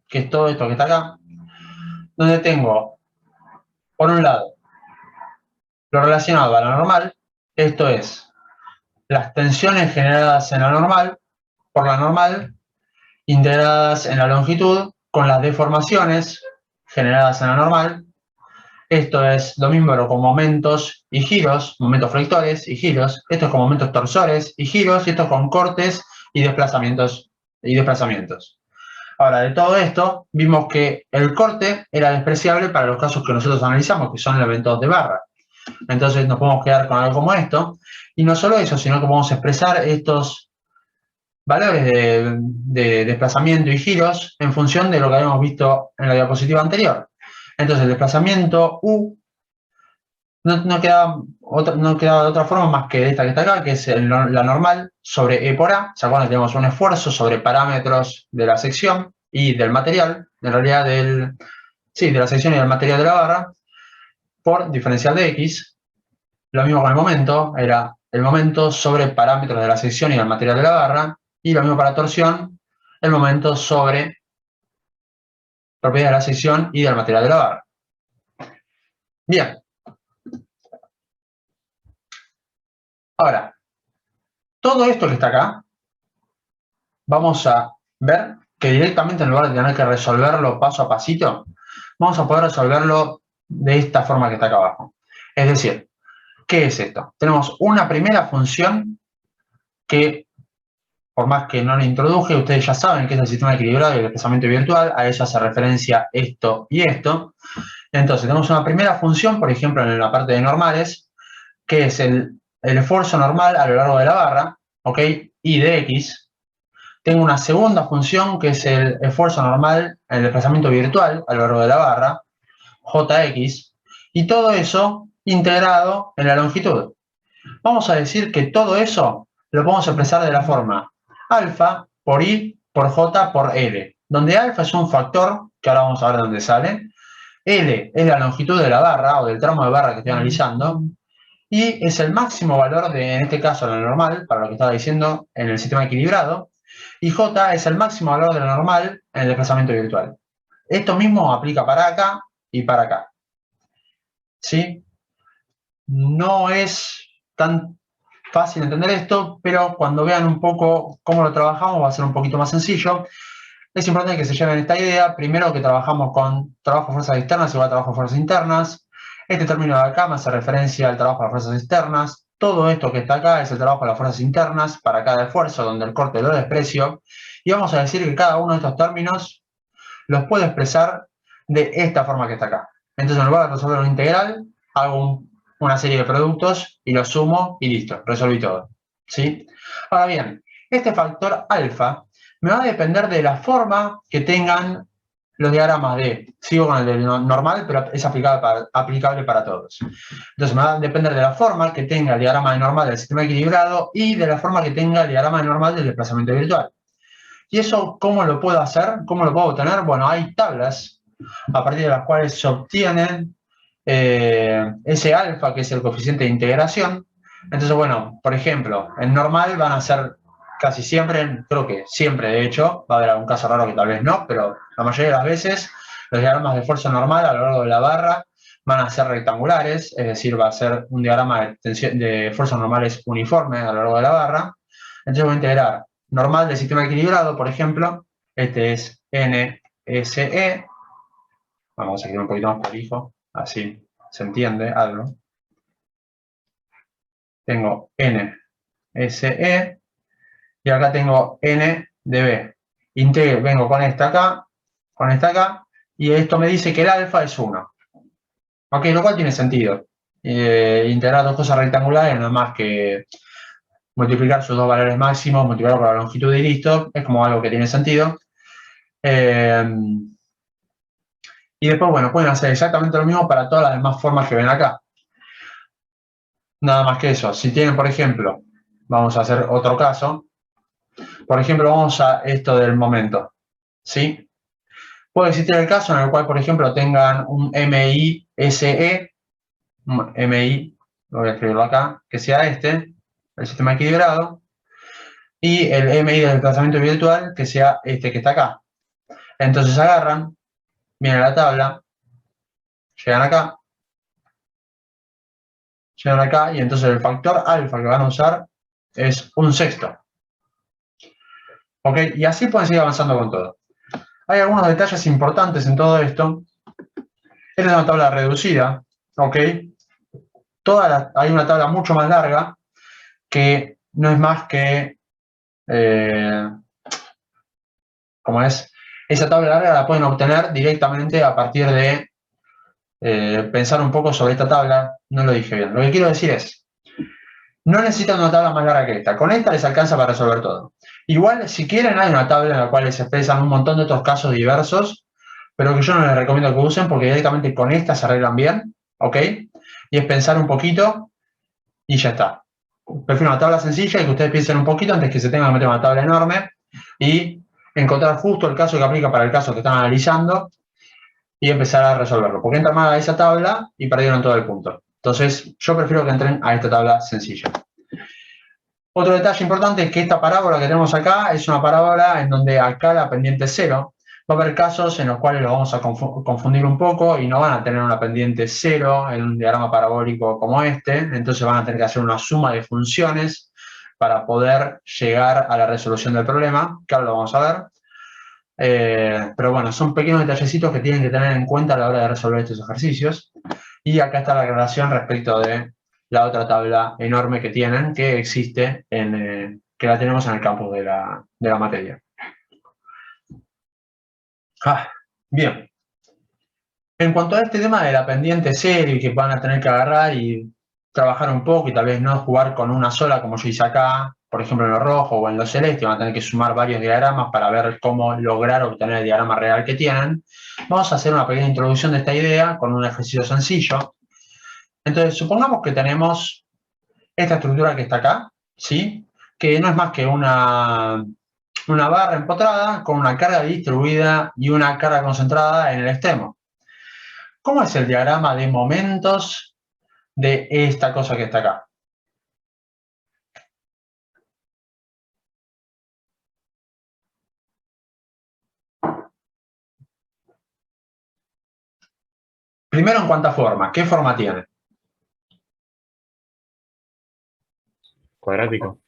que es todo esto que está acá, donde tengo, por un lado, lo relacionado a la normal, esto es, las tensiones generadas en la normal, por la normal, integradas en la longitud, con las deformaciones generadas en la normal. Esto es lo mismo pero con momentos y giros, momentos flectores y giros. Esto es con momentos torsores y giros, y esto es con cortes y desplazamientos. Ahora, de todo esto, vimos que el corte era despreciable para los casos que nosotros analizamos, que son elementos de barra. Entonces nos podemos quedar con algo como esto. Y no solo eso, sino que podemos expresar estos valores de desplazamiento y giros en función de lo que habíamos visto en la diapositiva anterior. Entonces el desplazamiento U no quedaba de otra forma más que esta que está acá, que es la normal sobre E por A. ¿Se acuerdan que tenemos un esfuerzo sobre parámetros de la sección y del material? En realidad de la sección y del material de la barra, por diferencial de X. Lo mismo con el momento, era el momento sobre parámetros de la sección y del material de la barra, y lo mismo para torsión, el momento sobre propiedades de la sección y del material de la barra. Bien. Ahora, todo esto que está acá, vamos a ver que directamente en lugar de tener que resolverlo paso a pasito, vamos a poder resolverlo de esta forma que está acá abajo. Es decir, ¿qué es esto? Tenemos una primera función que, por más que no la introduje, ustedes ya saben que es el sistema equilibrado y el desplazamiento virtual, a ella hace referencia esto y esto. Entonces, tenemos una primera función, por ejemplo, en la parte de normales, que es el esfuerzo normal a lo largo de la barra, ¿ok? Y de X. Tengo una segunda función, que es el esfuerzo normal, el desplazamiento virtual a lo largo de la barra, JX, y todo eso integrado en la longitud. Vamos a decir que todo eso lo podemos expresar de la forma alfa por I por J por L, donde alfa es un factor, que ahora vamos a ver de dónde sale, L es la longitud de la barra o del tramo de barra que estoy analizando, y es el máximo valor de, en este caso, la normal, para lo que estaba diciendo en el sistema equilibrado, y J es el máximo valor de la normal en el desplazamiento virtual. Esto mismo aplica para acá y para acá. ¿Sí? No es tan fácil entender esto, pero cuando vean un poco cómo lo trabajamos va a ser un poquito más sencillo. Es importante que se lleven esta idea. Primero, que trabajamos con trabajo de fuerzas externas igual a trabajo de fuerzas internas. Este término de acá me hace referencia al trabajo de las fuerzas externas. Todo esto que está acá es el trabajo de las fuerzas internas para cada esfuerzo, donde el corte lo desprecio. Y vamos a decir que cada uno de estos términos los puedo expresar de esta forma que está acá. Entonces, en lugar de resolver una integral, hago una serie de productos y los sumo y listo, resolví todo. ¿Sí? Ahora bien, este factor alfa me va a depender de la forma que tengan los diagramas de, sigo con el de normal, pero es aplicable para todos. Entonces me va a depender de la forma que tenga el diagrama de normal del sistema equilibrado y de la forma que tenga el diagrama de normal del desplazamiento virtual. ¿Y eso cómo lo puedo hacer? ¿Cómo lo puedo obtener? Bueno, hay tablas a partir de las cuales se obtienen ese alfa, que es el coeficiente de integración. Entonces, bueno, por ejemplo, en normal van a ser casi siempre, creo que siempre de hecho, va a haber algún caso raro que tal vez no, pero la mayoría de las veces los diagramas de esfuerzo normal a lo largo de la barra van a ser rectangulares, es decir, va a ser un diagrama de fuerzas normales uniforme a lo largo de la barra. Entonces voy a integrar normal del sistema equilibrado, por ejemplo, este es NSE. Vamos a escribir un poquito más prolijo, así se entiende algo. Tengo NSE y acá tengo NdB. Integro, vengo con esta acá, y esto me dice que el alfa es 1. Ok, lo cual tiene sentido. Integrar dos cosas rectangulares no es más que multiplicar sus dos valores máximos, multiplicarlo por la longitud y listo. Es como algo que tiene sentido. Y después, bueno, pueden hacer exactamente lo mismo para todas las demás formas que ven acá. Nada más que eso. Si tienen, por ejemplo, vamos a hacer otro caso. Por ejemplo, vamos a esto del momento. ¿Sí? Puede existir el caso en el cual, por ejemplo, tengan un MISE, MI, lo voy a escribirlo acá, que sea este, el sistema equilibrado, y el MI del desplazamiento virtual, que sea este que está acá. Entonces agarran, vienen a la tabla, llegan acá, y entonces el factor alfa que van a usar es 1/6. ¿Ok? Y así pueden seguir avanzando con todo. Hay algunos detalles importantes en todo esto. Esta es una tabla reducida, ¿ok? Hay una tabla mucho más larga que no es más que, como es, esa tabla larga la pueden obtener directamente a partir de pensar un poco sobre esta tabla. No lo dije bien. Lo que quiero decir es, no necesitan una tabla más larga que esta. Con esta les alcanza para resolver todo. Igual, si quieren, hay una tabla en la cual les expresan un montón de otros casos diversos, pero que yo no les recomiendo que usen porque directamente con esta se arreglan bien, ¿ok? Y es pensar un poquito y ya está. Prefiero una tabla sencilla y que ustedes piensen un poquito antes que se tengan que meter una tabla enorme y encontrar justo el caso que aplica para el caso que están analizando y empezar a resolverlo. Porque entran mal a esa tabla y perdieron todo el punto. Entonces, yo prefiero que entren a esta tabla sencilla. Otro detalle importante es que esta parábola que tenemos acá es una parábola en donde acá la pendiente es 0. Va a haber casos en los cuales lo vamos a confundir un poco y no van a tener una pendiente 0 en un diagrama parabólico como este. Entonces van a tener que hacer una suma de funciones para poder llegar a la resolución del problema, que ahora lo vamos a ver. Pero bueno, son pequeños detallecitos que tienen que tener en cuenta a la hora de resolver estos ejercicios. Y acá está la aclaración respecto de la otra tabla enorme que tienen, que existe, que la tenemos en el campus de la materia. Bien. En cuanto a este tema de la pendiente cero y que van a tener que agarrar y trabajar un poco y tal vez no jugar con una sola como yo hice acá, por ejemplo en lo rojo o en lo celeste, van a tener que sumar varios diagramas para ver cómo lograr obtener el diagrama real que tienen. Vamos a hacer una pequeña introducción de esta idea con un ejercicio sencillo. Entonces, supongamos que tenemos esta estructura que está acá, ¿sí? Que no es más que una barra empotrada con una carga distribuida y una carga concentrada en el extremo. ¿Cómo es el diagrama de momentos de esta cosa que está acá? Primero, en cuánta forma. ¿Qué forma tiene? Cuadrático.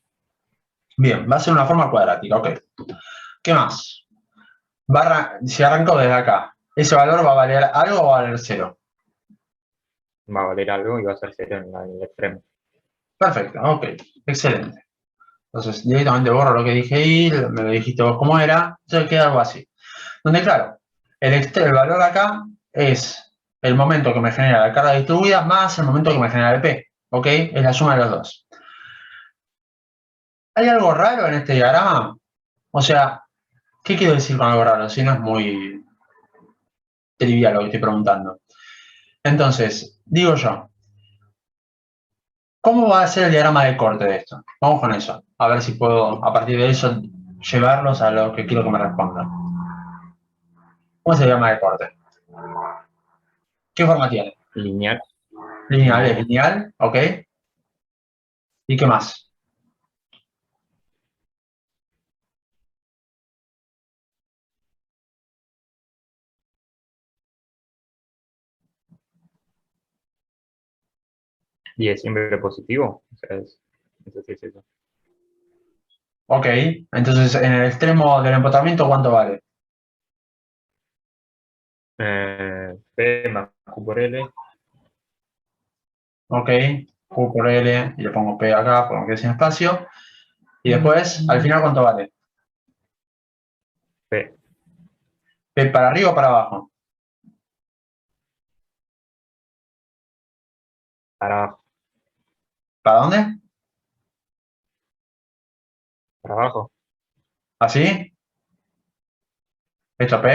Bien, va a ser una forma cuadrática, ok. ¿Qué más? Si arranco desde acá, ¿ese valor va a valer algo o va a valer 0? Va a valer algo y va a ser 0 en el extremo. Perfecto, ok. Excelente. Entonces, directamente borro lo que dije ahí, me lo dijiste vos cómo era, entonces queda algo así. Donde, claro, el valor acá es el momento que me genera la carga distribuida más el momento que me genera el P, ¿ok? Es la suma de los dos. ¿Hay algo raro en este diagrama? O sea, ¿qué quiero decir con algo raro? Si no es muy trivial lo que estoy preguntando. Entonces, digo yo, ¿cómo va a ser el diagrama de corte de esto? Vamos con eso, a ver si puedo, a partir de eso, llevarlos a lo que quiero que me respondan. ¿Cómo es el diagrama de corte? ¿Qué forma tiene? Lineal. Lineal, es lineal, ¿ok? ¿Y qué más? Y es siempre positivo. O sea, no sé si es eso. Ok, entonces en el extremo del empotamiento, ¿cuánto vale? P más Q por L. Ok, Q por L, y le pongo P acá, porque me quede sin espacio. Y después, al final, ¿cuánto vale? P. ¿P para arriba o para abajo? Para abajo. ¿Para dónde? Para abajo. ¿Así? ¿Esto P?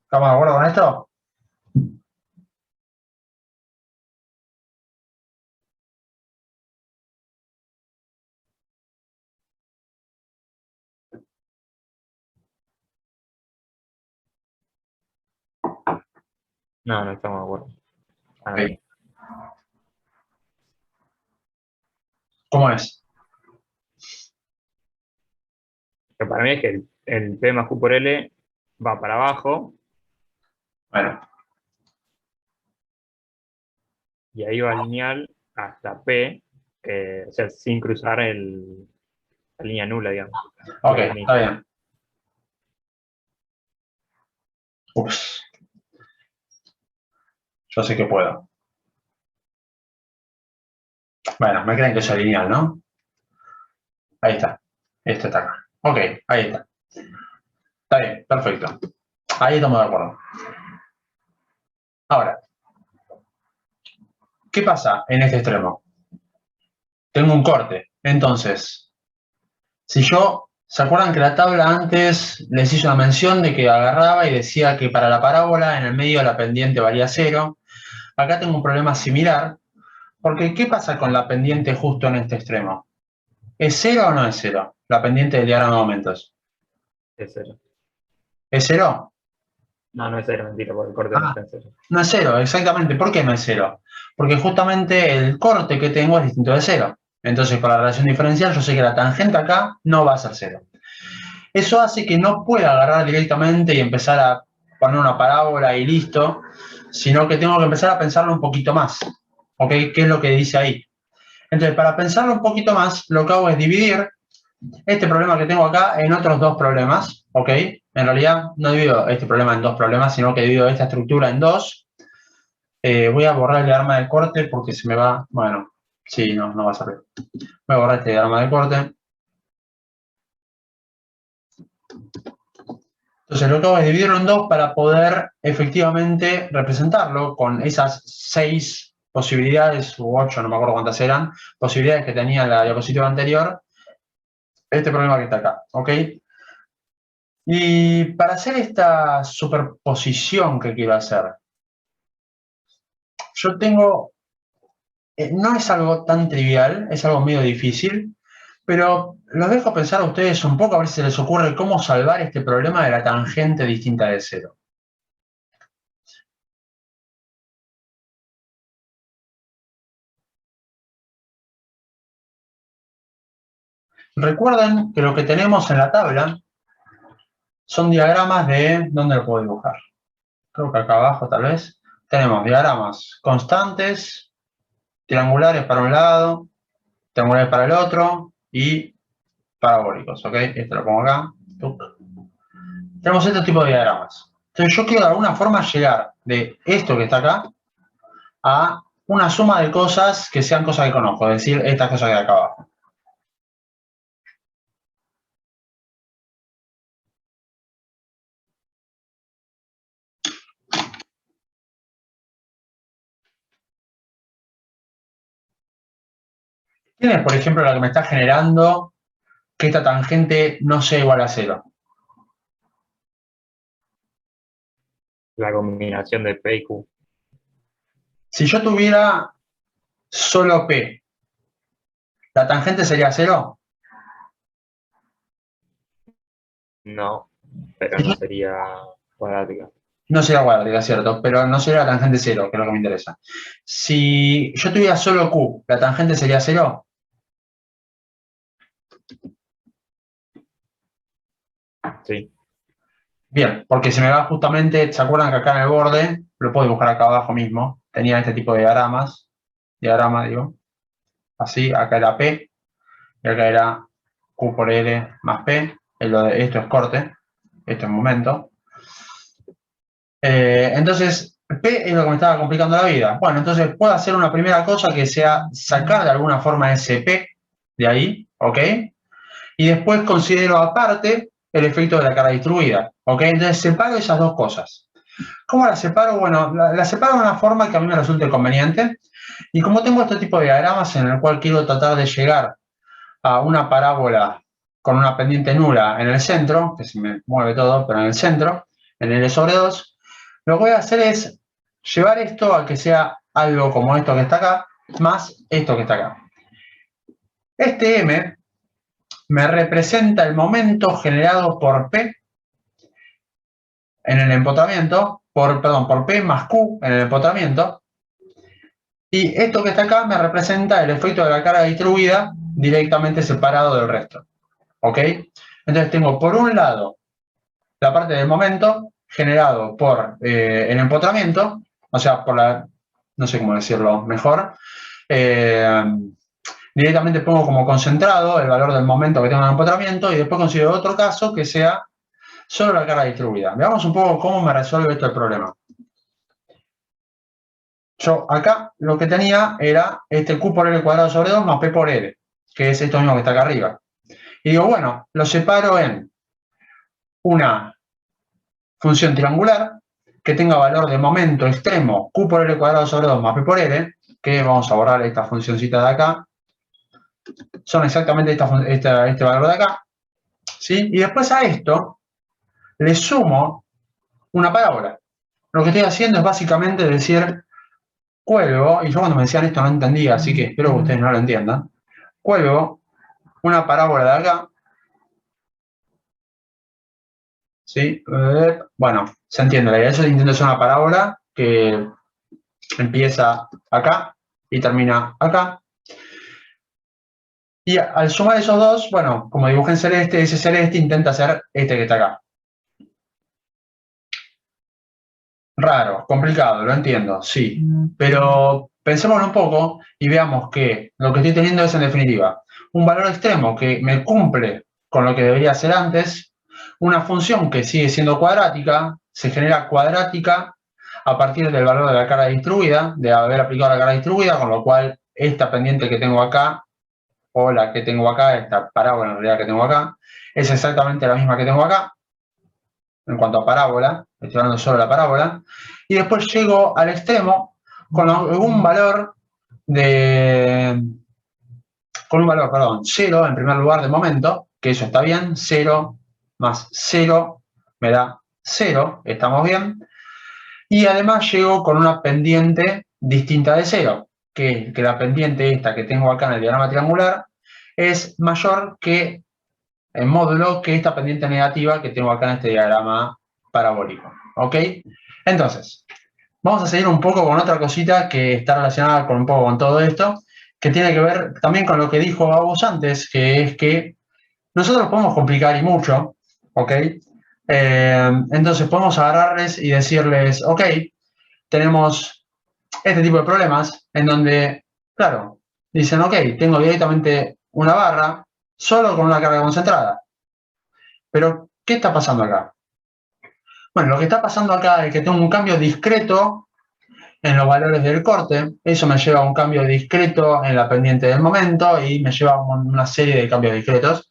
¿Estamos de acuerdo con esto? No, no estamos de acuerdo. A Ok. ver. ¿Cómo es? Que para mí es que el P más Q por L va para abajo Bueno, y ahí va lineal hasta P, o sea, sin cruzar la línea nula, digamos. ok, Y ahí está bien. Ups, yo sé que puedo. Bueno, me creen que soy lineal, ¿no? Ahí está. Este está acá. Ok, ahí está. Está bien, perfecto. Ahí estamos de acuerdo. Ahora, ¿qué pasa en este extremo? Tengo un corte. Entonces, si yo, ¿se acuerdan que la tabla antes les hice una mención de que agarraba y decía que para la parábola en el medio la pendiente valía 0? Acá tengo un problema similar, porque ¿qué pasa con la pendiente justo en este extremo? ¿Es 0 o no es 0? La pendiente del diagrama de aumentos. es cero. ¿Es 0? No, no es cero, mentira, porque el corte no Ah, está en cero. no es 0, exactamente. ¿Por qué no es 0? Porque justamente el corte que tengo es distinto de 0. Entonces, con la relación diferencial, yo sé que la tangente acá no va a ser 0. Eso hace que no pueda agarrar directamente y empezar a poner una parábola y listo, sino que tengo que empezar a pensarlo un poquito más. ¿Ok? ¿Qué es lo que dice ahí? Entonces, para pensarlo un poquito más, lo que hago es dividir este problema que tengo acá en otros dos problemas. ¿Ok? En realidad, no divido este problema en dos problemas, sino que divido esta estructura en dos. Voy a borrar el diagrama de corte porque se me va... Bueno, sí, no va a servir. Voy a borrar este diagrama de corte. Entonces lo que hago es dividirlo en dos para poder efectivamente representarlo con esas 6 posibilidades, u 8, no me acuerdo cuántas eran, posibilidades que tenía la diapositiva anterior, este problema que está acá, ¿ok? Y para hacer esta superposición que quiero hacer, yo tengo, no es algo tan trivial, es algo medio difícil, pero los dejo pensar a ustedes un poco a ver si se les ocurre cómo salvar este problema de la tangente distinta de 0. Recuerden que lo que tenemos en la tabla son diagramas de... ¿Dónde lo puedo dibujar? Creo que acá abajo tal vez. Tenemos diagramas constantes, triangulares para un lado, triangulares para el otro y parabólicos, ¿ok? Esto lo pongo acá. Tenemos este tipo de diagramas. Entonces yo quiero de alguna forma llegar de esto que está acá a una suma de cosas que sean cosas que conozco, es decir, estas cosas que hay acá abajo. ¿Quién es, por ejemplo, la que me está generando que esta tangente no sea igual a 0? La combinación de P y Q. Si yo tuviera solo P, ¿la tangente sería 0? No, pero Si no yo- sería cuadrática. No sería cuadrática, ¿cierto? Pero no sería la tangente 0, que es lo que me interesa. Si yo tuviera solo Q, ¿la tangente sería 0? Sí. Bien, porque si me va justamente, ¿se acuerdan que acá en el borde, lo puedo dibujar acá abajo mismo, tenía este tipo de diagrama, digo, así, acá era P, y acá era Q por L más P, esto es corte, esto es momento. Entonces, P es lo que me estaba complicando la vida. Bueno, entonces puedo hacer una primera cosa que sea sacar de alguna forma ese P de ahí, ¿ok? Y después considero aparte el efecto de la carga distribuida, ¿ok? Entonces separo esas dos cosas. ¿Cómo las separo? Bueno, las separo de una forma que a mí me resulte conveniente. Y como tengo este tipo de diagramas en el cual quiero tratar de llegar a una parábola con una pendiente nula en el centro, que se me mueve todo, pero en el centro, en L sobre 2, lo que voy a hacer es llevar esto a que sea algo como esto que está acá, más esto que está acá. Este M me representa el momento generado por P en el empotramiento, por P más Q en el empotramiento, y esto que está acá me representa el efecto de la carga distribuida directamente separado del resto. ¿Ok? Entonces tengo por un lado la parte del momento generado por el empotramiento, o sea, por la, no sé cómo decirlo mejor, directamente pongo como concentrado el valor del momento que tengo en el empotramiento y después considero otro caso que sea solo la carga distribuida. Veamos un poco cómo me resuelve esto el problema. Yo acá lo que tenía era este Q por L cuadrado sobre 2 más P por L, que es esto mismo que está acá arriba. Y digo, bueno, lo separo en una función triangular que tenga valor de momento extremo Q por L cuadrado sobre 2 más P por L, que vamos a borrar esta funcioncita de acá. Son exactamente este valor de acá. ¿Sí? Y después a esto le sumo una parábola. Lo que estoy haciendo es básicamente decir, cuelgo, y yo cuando me decían esto no entendía, así que espero que ustedes no lo entiendan, cuelgo una parábola de acá, ¿sí? Bueno, se entiende la idea. Yo intento hacer una parábola que empieza acá y termina acá. Y al sumar esos dos, bueno, como dibujé en celeste, ese celeste intenta hacer este que está acá. Raro, complicado, lo entiendo, sí. Pero pensémoslo un poco y veamos que lo que estoy teniendo es, en definitiva, un valor extremo que me cumple con lo que debería ser antes, una función que sigue siendo cuadrática, se genera cuadrática a partir del valor de la carga distribuida, de haber aplicado la carga distribuida, con lo cual esta pendiente que tengo acá, o la que tengo acá, esta parábola en realidad que tengo acá, es exactamente la misma que tengo acá, en cuanto a parábola, estoy hablando solo de la parábola, y después llego al extremo con algún valor perdón, 0 en primer lugar de momento, que eso está bien, 0 más 0 me da 0, estamos bien, y además llego con una pendiente distinta de 0, que la pendiente esta que tengo acá en el diagrama triangular es mayor que en módulo que esta pendiente negativa que tengo acá en este diagrama parabólico. ¿Ok? Entonces, vamos a seguir un poco con otra cosita que está relacionada con un poco con todo esto, que tiene que ver también con lo que dijo Agus antes, que es que nosotros podemos complicar y mucho, ¿ok? Entonces podemos agarrarles y decirles, ok, tenemos este tipo de problemas en donde, claro, dicen, ok, tengo directamente una barra solo con una carga concentrada. Pero, ¿qué está pasando acá? Bueno, lo que está pasando acá es que tengo un cambio discreto en los valores del corte, eso me lleva a un cambio discreto en la pendiente del momento y me lleva a una serie de cambios discretos.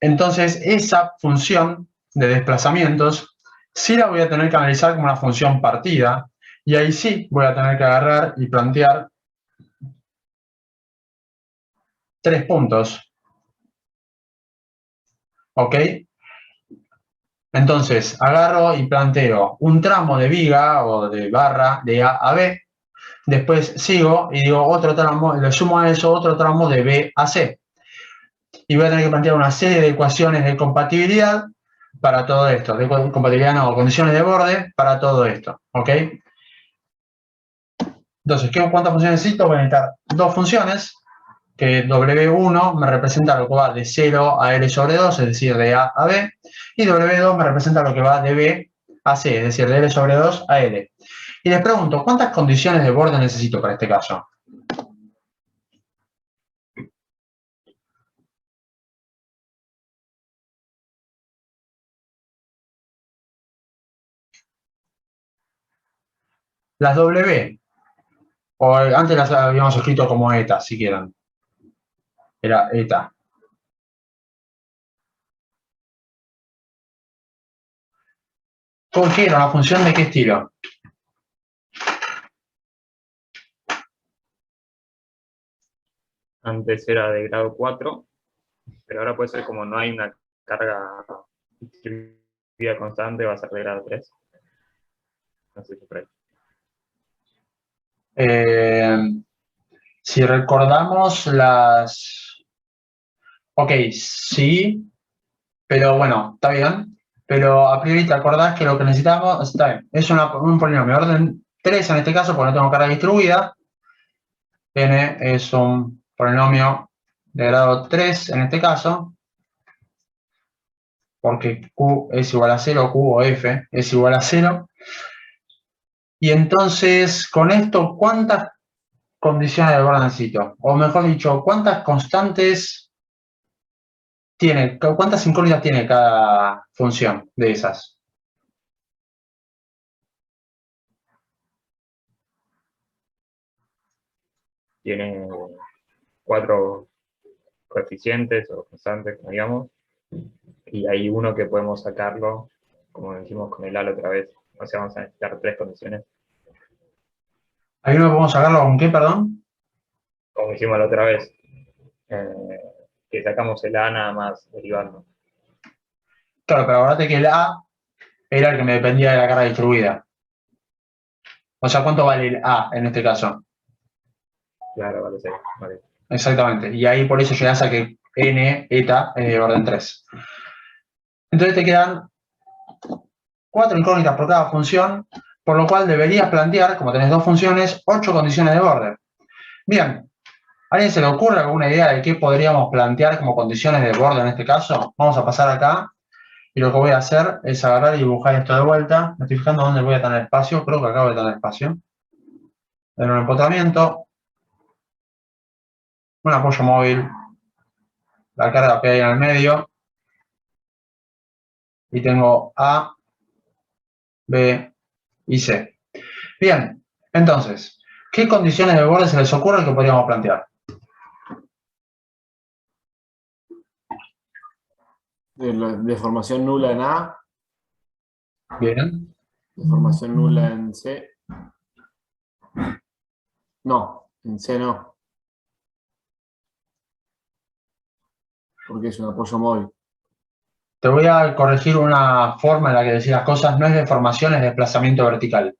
Entonces, esa función de desplazamientos sí la voy a tener que analizar como una función partida y ahí sí voy a tener que agarrar y plantear 3 puntos. ¿Ok? Entonces, agarro y planteo un tramo de viga o de barra de A a B. Después sigo y digo otro tramo, le sumo a eso otro tramo de B a C. Y voy a tener que plantear una serie de ecuaciones de compatibilidad para todo esto. De compatibilidad no, condiciones de borde para todo esto. ¿Ok? Entonces, ¿cuántas funciones necesito? Voy a necesitar 2 funciones que W1 me representa lo que va de 0 a L sobre 2, es decir, de A a B, y W2 me representa lo que va de B a C, es decir, de L sobre 2 a L. Y les pregunto, ¿cuántas condiciones de borde necesito para este caso? Las W, o antes las habíamos escrito como eta, si quieren. Era eta. ¿Qué era una función de qué estilo? Antes era de grado 4, pero ahora puede ser como no hay una carga distribuida constante, va a ser de grado 3. No sé si por ahí. Si recordamos las... Ok, sí, pero bueno, está bien. Pero a priori te acordás que lo que necesitamos, está bien, es un polinomio de orden 3 en este caso, porque no tengo carga distribuida. N es un polinomio de grado 3 en este caso, porque Q es igual a 0, Q o F es igual a 0. Y entonces, con esto, ¿cuántas condiciones de borde necesito? O mejor dicho, ¿cuántas constantes tiene, cuántas incógnitas tiene cada función de esas? Tiene 4 coeficientes o constantes, como digamos, y hay uno que podemos sacarlo, como dijimos con el A la otra vez. O sea, vamos a necesitar 3 condiciones. ¿Ahí no podemos sacarlo con qué, perdón? Como dijimos la otra vez, que sacamos el A nada más derivando. Claro, pero acordate que el A era el que me dependía de la carga distribuida. O sea, ¿cuánto vale el A en este caso? Claro, vale 6. Vale. Exactamente. Y ahí por eso yo ya saqué N, eta, de orden 3. Entonces te quedan 4 incógnitas por cada función, por lo cual deberías plantear, como tenés 2 funciones, 8 condiciones de borde. Bien, ¿a alguien se le ocurre alguna idea de qué podríamos plantear como condiciones de borde en este caso? Vamos a pasar acá, y lo que voy a hacer es agarrar y dibujar esto de vuelta. Me estoy fijando dónde voy a tener espacio, creo que acá voy a tener espacio. En un empotramiento, un apoyo móvil, la carga que hay en el medio, y tengo A, B y C. Bien, entonces, ¿qué condiciones de borde se les ocurre que podríamos plantear? Deformación nula en A, Bien, deformación nula en C. No, en C no. Porque es un apoyo móvil. te voy a corregir una forma en la que decís las cosas, no es deformación, es desplazamiento vertical.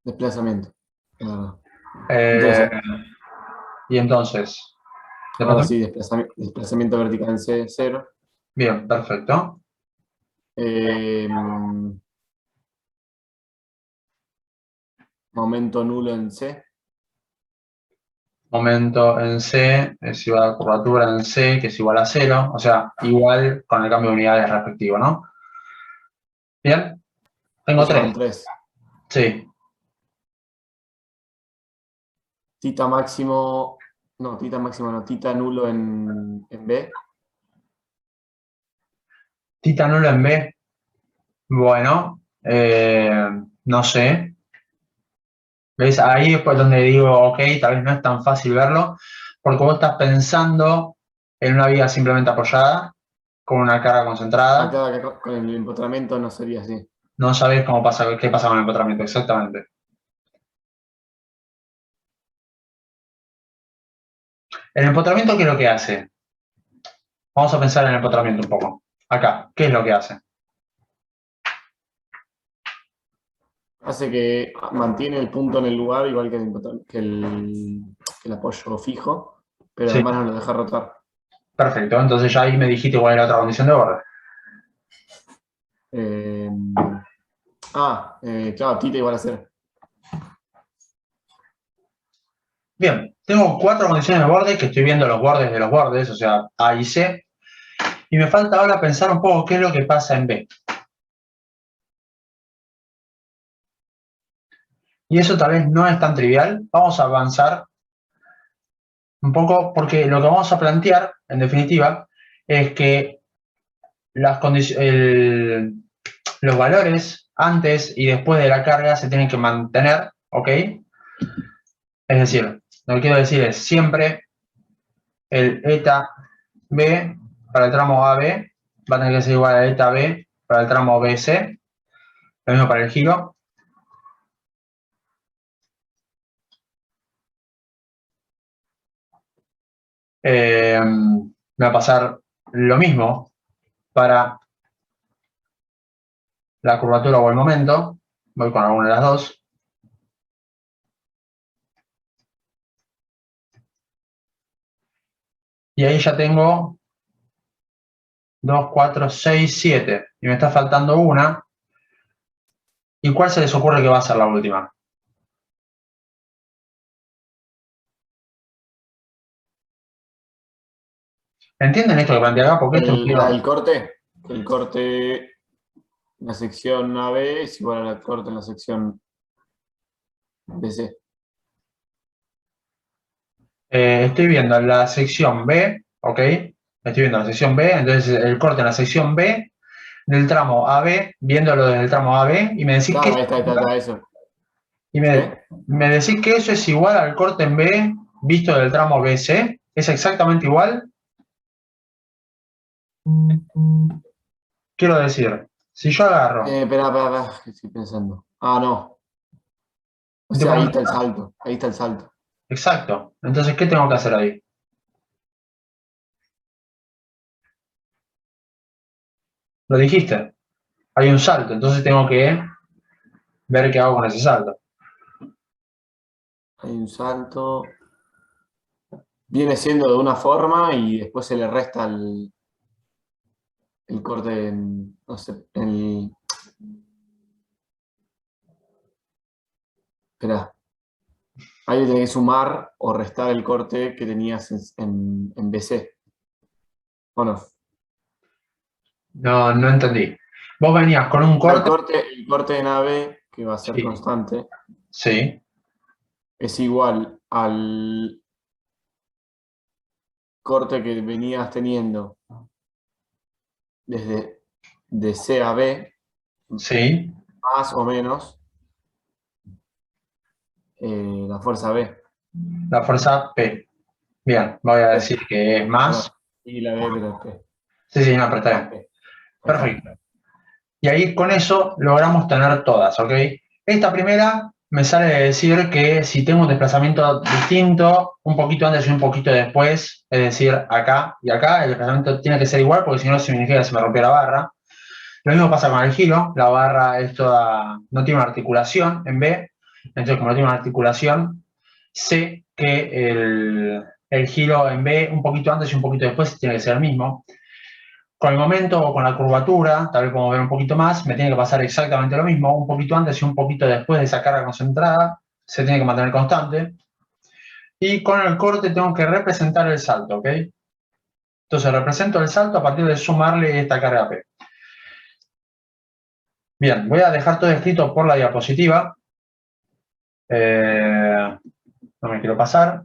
Desplazamiento. Eh, y entonces, Ahora sí, desplazamiento vertical en C, 0. bien, perfecto. Momento nulo en C. Momento en C es igual a curvatura en C, que es igual a 0, o sea, igual con el cambio de unidades respectivo, ¿no? Bien, tengo Eso en 3. 3. Sí, Tita máximo. No, tita máximo no. Tita nulo en B. tita nulo en B. Bueno, no sé. ¿Ves? Ahí es pues donde digo, ok, tal vez no es tan fácil verlo, porque vos estás pensando en una viga simplemente apoyada, con una carga concentrada. Acá con el empotramiento no sería así. No sabés cómo pasa, qué pasa con el empotramiento, exactamente. El empotramiento, ¿qué es lo que hace? Vamos a pensar en el empotramiento un poco. Acá, ¿qué es lo que hace? Hace que mantiene el punto en el lugar, igual que el apoyo fijo, pero Sí, además no lo deja rotar. perfecto. Entonces ya ahí me dijiste cuál era la otra condición de borde. Claro, tita igual a 0. Bien, tengo 4 condiciones de borde que estoy viendo los bordes de los bordes, o sea, A y C. Y me falta ahora pensar un poco qué es lo que pasa en B. Y eso tal vez no es tan trivial. Vamos a avanzar un poco porque lo que vamos a plantear, en definitiva, es que los valores antes y después de la carga se tienen que mantener, ¿ok? Es decir, lo que quiero decir es siempre el eta B para el tramo AB va a tener que ser igual a eta B para el tramo BC, lo mismo para el giro. Me va a pasar lo mismo para la curvatura o el momento. Voy con alguna de las dos. Y ahí ya tengo 2, 4, 6, 7. Y me está faltando una. ¿Y cuál se les ocurre que va a ser la última? ¿Entienden esto que planteé acá? Porque esto El corte, la sección AB es igual al corte en la sección BC. estoy viendo la sección B, ¿ok? Estoy viendo la sección B, entonces el corte en la sección B del tramo AB, viéndolo desde el tramo AB, y me decís Claro, que... ahí está, eso. Y ¿Qué? me decís que eso es igual al corte en B visto del tramo BC. ¿Es exactamente igual? Quiero decir, si yo agarro... Espera, que estoy pensando. Ah, no. O sea, ahí está el salto. Ahí está el salto. Exacto. Entonces, ¿qué tengo que hacer ahí? Lo dijiste. Hay un salto, entonces tengo que ver qué hago con ese salto. Hay un salto. Viene siendo de una forma y después se le resta el corte en, no sé, espera. Ahí le tenés que sumar o restar el corte que tenías en BC. ¿O no? No, no entendí. Vos venías con un corte... El corte de nave, que va a ser Sí. constante, Sí. es igual al corte que venías teniendo desde de C a B, Sí. más o menos la fuerza B. La fuerza P. Bien, voy a decir que es más. Y la B, pero P. Sí, sí, no, pero está Más bien. P. Ahí está. Perfecto. Y ahí con eso logramos tener todas, ¿ok? Esta primera me sale de decir que si tengo un desplazamiento distinto, un poquito antes y un poquito después, es decir, acá y acá, el desplazamiento tiene que ser igual porque si no significa que se me rompió la barra. Lo mismo pasa con el giro, la barra es toda, no tiene una articulación en B, entonces como no tiene una articulación, sé que el giro en B un poquito antes y un poquito después tiene que ser el mismo. Con el momento o con la curvatura, tal vez podemos ver un poquito más, me tiene que pasar exactamente lo mismo, un poquito antes y un poquito después de esa carga concentrada, se tiene que mantener constante. Y con el corte tengo que representar el salto, ¿ok? Entonces represento el salto a partir de sumarle esta carga P. Bien, voy a dejar todo escrito por la diapositiva. No me quiero pasar.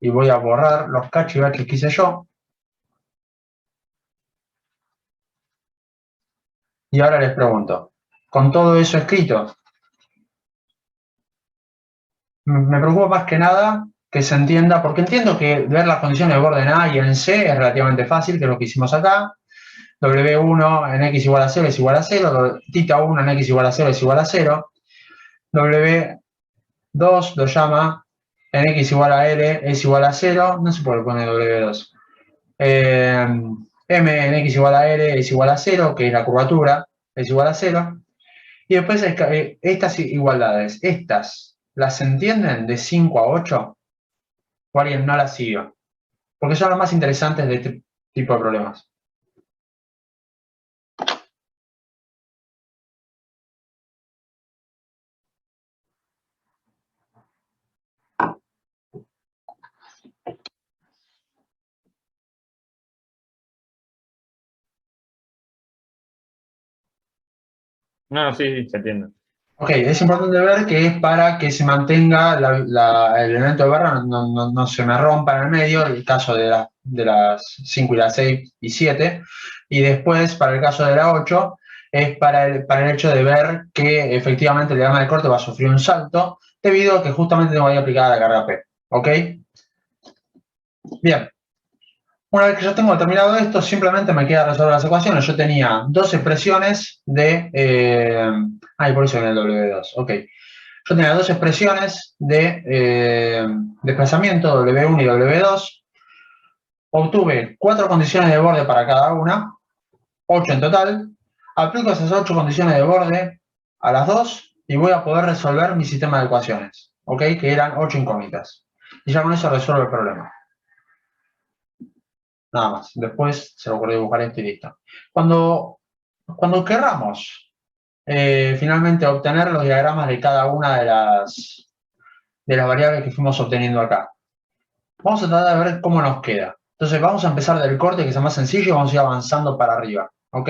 Y voy a borrar los cachivaches que hice yo. Y ahora les pregunto, con todo eso escrito, me preocupa más que nada que se entienda, porque entiendo que ver las condiciones de borde en A y en C es relativamente fácil, que es lo que hicimos acá. W1 en X igual a 0 es igual a 0, tita 1 en X igual a 0 es igual a 0, W2 lo llama en X igual a L es igual a 0, no se puede poner W2. M en X igual a L es igual a 0, que es la curvatura, es igual a 0. Y después estas igualdades, estas, ¿las entienden de 5 a 8? ¿O alguien no las siguió? Porque son las más interesantes de este tipo de problemas. No, sí, sí, se entiende. Ok, es importante ver que es para que se mantenga el elemento de barra, no se me rompa en el medio, el caso de las 5 y las 6 y 7, y después, para el caso de la 8, es para el hecho de ver que efectivamente el diagrama de corte va a sufrir un salto, debido a que justamente tengo ahí aplicada la carga P. ¿Ok? Bien. Una vez que yo tengo terminado esto, simplemente me queda resolver las ecuaciones. Yo tenía dos expresiones de... por eso viene el W2. Ok. Yo tenía dos expresiones de desplazamiento W1 y W2. Obtuve 4 condiciones de borde para cada una, 8 en total. Aplico esas 8 condiciones de borde a las dos y voy a poder resolver mi sistema de ecuaciones. ¿Ok? Que eran 8 incógnitas. Y ya con eso resuelvo el problema. Nada más. Después se me ocurrió dibujar esto y listo. Cuando querramos finalmente obtener los diagramas de cada una de las variables que fuimos obteniendo acá, vamos a tratar de ver cómo nos queda. Entonces vamos a empezar del corte, que es el más sencillo, y vamos a ir avanzando para arriba. ¿Ok?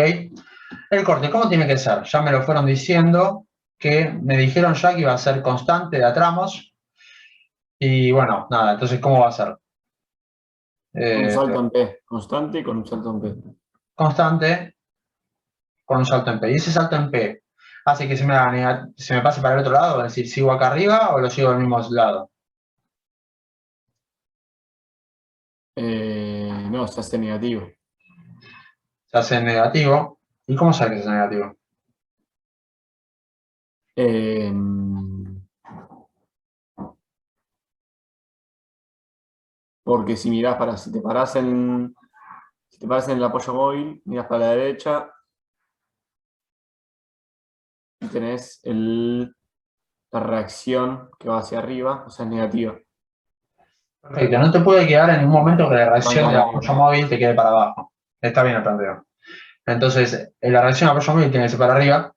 El corte, ¿cómo tiene que ser? Ya me lo fueron diciendo, que me dijeron ya que iba a ser constante de a tramos. Y bueno, nada, entonces ¿cómo va a ser? Con un salto en P, constante y con un salto en P. Constante con un salto en P. Y ese salto en P hace que se me pase para el otro lado, es decir, ¿sigo acá arriba o lo sigo al mismo lado? No, se hace negativo. Se hace negativo. ¿Y cómo sabe que se hace negativo? Porque si mirás si te parás en el apoyo móvil, mirás para la derecha y tenés la reacción que va hacia arriba, o sea, es negativa. Perfecto, no te puede quedar en ningún momento que la reacción Van del arriba. apoyo móvil te quede para abajo. Está bien el planteo. Entonces, la reacción del apoyo móvil tiene que ser para arriba.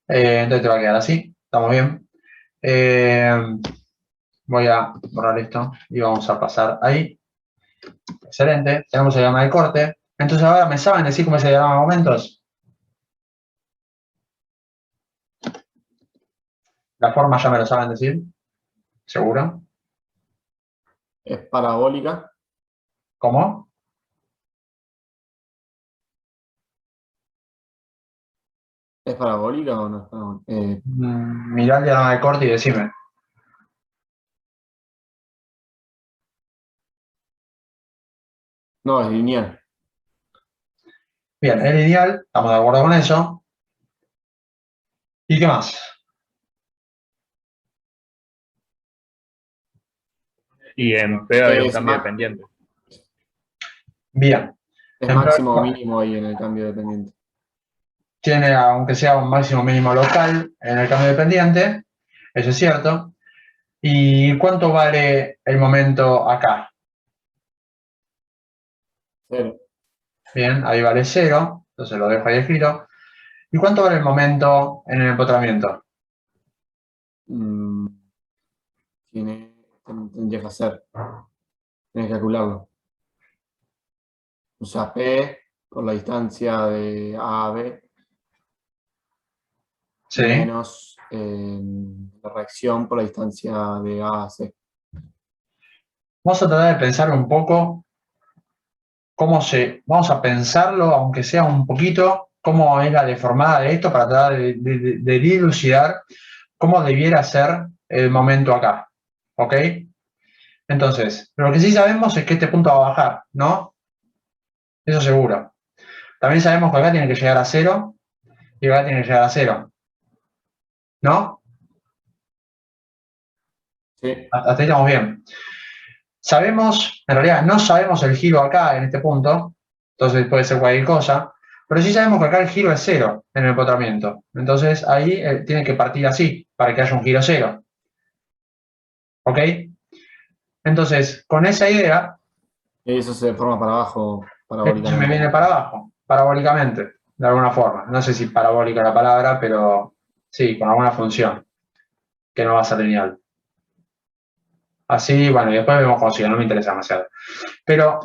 Entonces te va a quedar así. Estamos bien. Voy a borrar esto y vamos a pasar ahí. Excelente. Tenemos el diagrama de corte. Entonces ahora me saben decir cómo es el diagrama de momentos. La forma ya me lo saben decir. ¿Seguro? Es parabólica. ¿Cómo? ¿Es parabólica o no es parabólica? Mirá el diagrama de corte y decime. No, es lineal. Bien, es lineal. Estamos de acuerdo con eso. ¿Y qué más? Y en P hay un Es cambio de pendiente. Bien. Es En máximo o P mínimo ahí en el cambio de pendiente. tiene, aunque sea un máximo mínimo local en el cambio de pendiente, eso es cierto. ¿Y cuánto vale el momento acá? 0. Bien, ahí vale 0, entonces lo dejo ahí escrito. ¿Y cuánto vale el momento en el empotramiento? Tendrías que hacer. Tienes que calcularlo. O sea, P por la distancia de A a B Sí. menos la reacción por la distancia de A a C. Vamos a tratar de pensar un poco vamos a pensarlo, aunque sea un poquito, cómo es la deformada de esto para tratar de dilucidar cómo debiera ser el momento acá. ¿Ok? Entonces, lo que sí sabemos es que este punto va a bajar, ¿no? Eso seguro. También sabemos que acá tiene que llegar a 0 y acá tiene que llegar a 0. ¿No? Sí. Hasta ahí estamos bien. Sabemos, en realidad no sabemos el giro acá en este punto, entonces puede ser cualquier cosa, pero sí sabemos que acá el giro es 0 en el empotramiento. Entonces ahí tiene que partir así, para que haya un giro 0. ¿Ok? Entonces, con esa idea, Y eso se deforma para abajo esto se me parabólicamente. viene para abajo, parabólicamente, de alguna forma. No sé si parabólica la palabra, pero sí, con alguna función, que no va a ser lineal. Así, bueno, y después vemos cómo sigue, no me interesa demasiado. Pero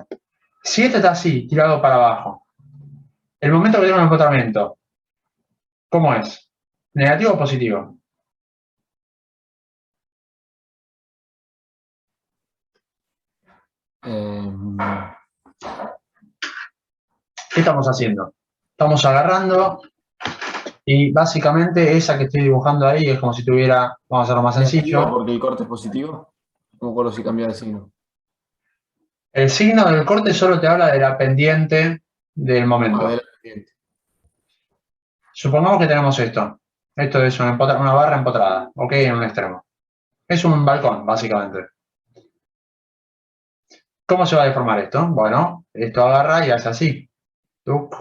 si este está así, tirado para abajo, el momento que tiene un empotramiento, ¿cómo es? ¿Negativo o positivo? ¿Qué estamos haciendo? Estamos agarrando y básicamente esa que estoy dibujando ahí es como si tuviera, vamos a hacerlo más ¿Negativo sencillo. porque el corte es positivo? No me acuerdo si cambia de signo. El signo del corte solo te habla de la pendiente del momento. Ah, de la pendiente. Supongamos que tenemos esto. Esto es una barra empotrada, ¿ok? En un extremo. Es un balcón, básicamente. ¿Cómo se va a deformar esto? Bueno, esto agarra y hace así. Tuc.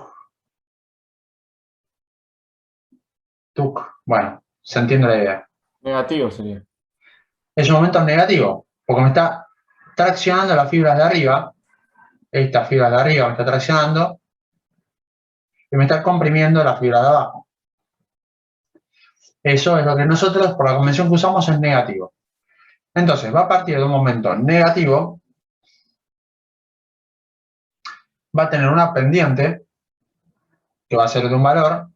Tuc. Bueno, se entiende la idea. Negativo sería. Es un momento negativo, porque me está traccionando las fibras de arriba. Esta fibra de arriba me está traccionando y me está comprimiendo la fibra de abajo. Eso es lo que nosotros, por la convención que usamos, es negativo. Entonces, va a partir de un momento negativo, va a tener una pendiente, que va a ser de un valor,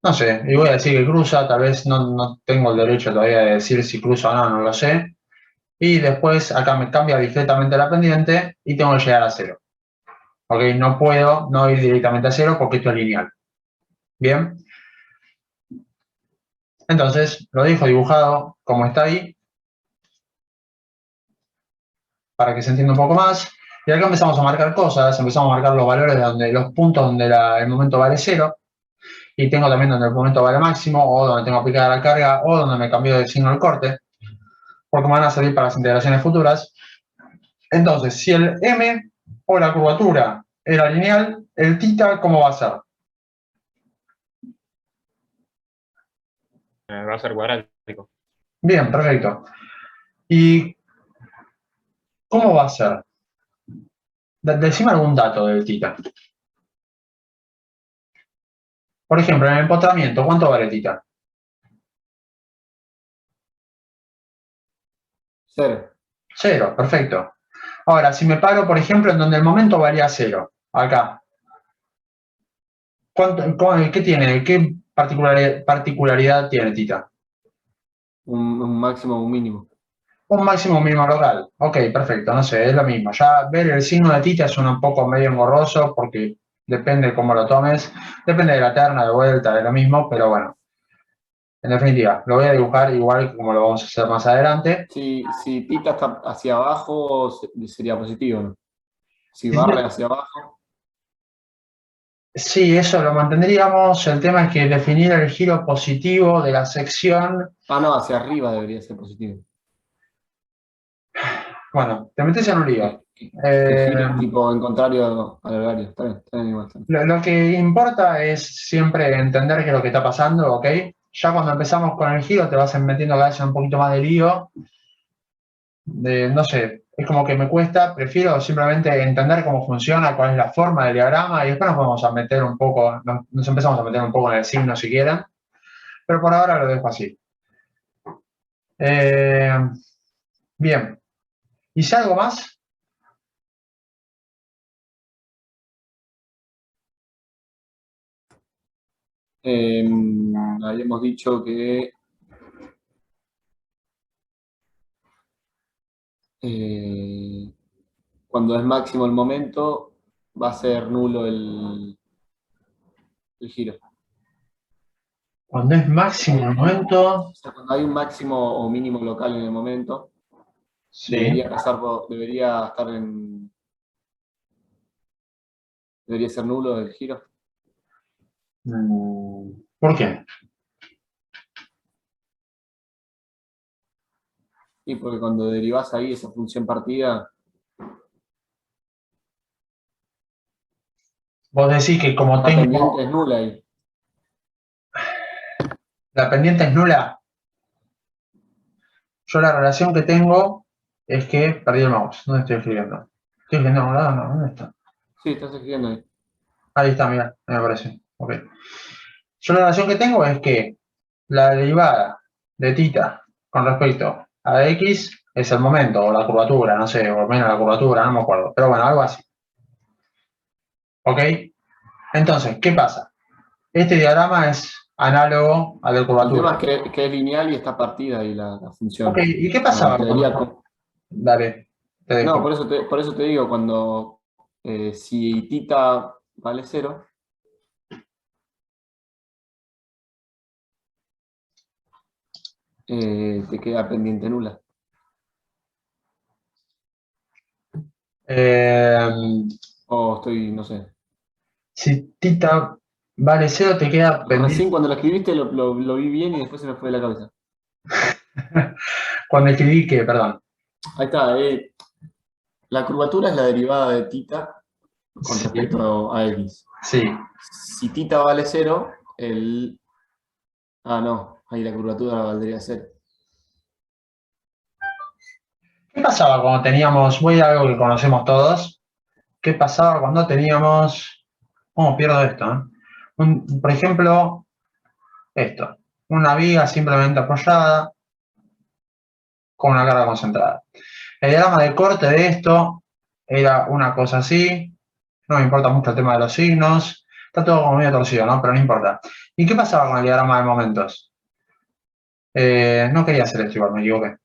no sé, y voy a decir que cruza, tal vez no tengo el derecho todavía de decir si cruza o no, no lo sé. Y después acá me cambia discretamente la pendiente y tengo que llegar a 0. ¿Ok? No puedo no ir directamente a 0 porque esto es lineal. ¿Bien? Entonces, lo dejo dibujado como está ahí, para que se entienda un poco más. Y acá empezamos a marcar cosas, empezamos a marcar los valores, los puntos donde el momento vale 0. Y tengo también donde el momento vale máximo, o donde tengo aplicada la carga, o donde me cambió de signo el corte, porque me van a servir para las integraciones futuras. Entonces, si el M o la curvatura era lineal, el θ, ¿cómo va a ser? Va a ser cuadrático. Bien, perfecto. ¿Y cómo va a ser? Decime algún dato del θ. Por ejemplo, en el empotramiento, ¿cuánto vale θ? 0. 0, perfecto. Ahora, si me paro, por ejemplo, en donde el momento valía 0, acá. ¿Qué tiene? ¿Qué particularidad tiene θ? Un máximo o un mínimo. Un máximo mínimo local. Ok, perfecto, no sé, es lo mismo. Ya ver el signo de θ suena un poco medio engorroso porque depende de cómo lo tomes. Depende de la terna, de vuelta, de lo mismo, pero bueno. En definitiva, lo voy a dibujar igual que como lo vamos a hacer más adelante. Si θ está hacia abajo, sería positivo, ¿no? Si barre hacia abajo. Sí, eso lo mantendríamos. El tema es que definir el giro positivo de la sección. Ah, no, hacia arriba debería ser positivo. Bueno, te metes en un lío. Que gire tipo en contrario al horario. Está bien igual. Está bien. Lo que importa es siempre entender qué es lo que está pasando, ¿ok? Ya cuando empezamos con el giro te vas metiendo cada vez en un poquito más de lío. No sé, es como que me cuesta, prefiero simplemente entender cómo funciona, cuál es la forma del diagrama y después nos vamos a meter un poco, nos empezamos a meter un poco en el signo si quieren, pero por ahora lo dejo así. Bien, ¿hice algo más? Habíamos dicho que cuando es máximo el momento, va a ser nulo el giro. Cuando es máximo el momento, O sea, cuando hay un máximo o mínimo local en el momento, sí. Debería ser nulo el giro. ¿Por qué? Y porque cuando derivás ahí esa función partida, Vos decís que como la tengo... pendiente es nula ahí. La pendiente es nula. Yo la relación que tengo es que perdí el mouse. ¿Dónde estoy escribiendo? ¿Estoy escribiendo a un lado? No, ¿dónde está? Sí, estás escribiendo ahí. Ahí está, mira, me aparece. Ok. Yo la relación que tengo es que la derivada de θ con respecto a x es el momento, o la curvatura, no sé, o menos la curvatura, no me acuerdo. Pero bueno, algo así. ¿Ok? Entonces, ¿qué pasa? Este diagrama es análogo al de El tema curvatura. es que es lineal y está partida ahí la función. Ok, ¿y qué pasaba? Dale, te dejo. No, por eso te digo, cuando si tita vale 0, te queda pendiente nula. O estoy, no sé. Si tita vale 0, te queda pendiente. Recién cuando lo escribiste lo vi bien y después se me fue de la cabeza. Cuando escribí que, perdón. Ahí está. La curvatura es la derivada de tita con Sí. respecto a x. Sí. Si tita vale 0, Ah, no. Ahí la curvatura valdría 0. ¿Qué pasaba cuando teníamos, voy a algo que conocemos todos, qué pasaba cuando teníamos, ¿cómo pierdo esto? Por ejemplo, esto, una viga simplemente apoyada con una carga concentrada. El diagrama de corte de esto era una cosa así, no me importa mucho el tema de los signos, está todo como medio torcido, ¿no? Pero no importa. ¿Y qué pasaba con el diagrama de momentos? No quería hacer esto igual, me equivoqué.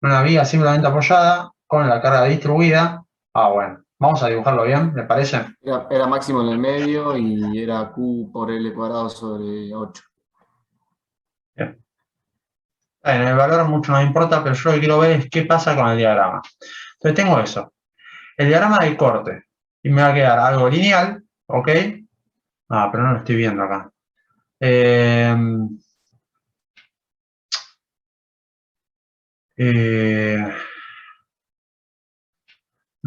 Una viga simplemente apoyada con la carga distribuida. Ah, bueno. Vamos a dibujarlo bien, ¿me parece? Era máximo en el medio y era Q por L cuadrado sobre 8. Bien. Bueno, el valor mucho no me importa, pero yo lo que quiero ver es qué pasa con el diagrama. Entonces tengo eso. El diagrama de corte. Y me va a quedar algo lineal, ¿ok? Ah, pero no lo estoy viendo acá. Un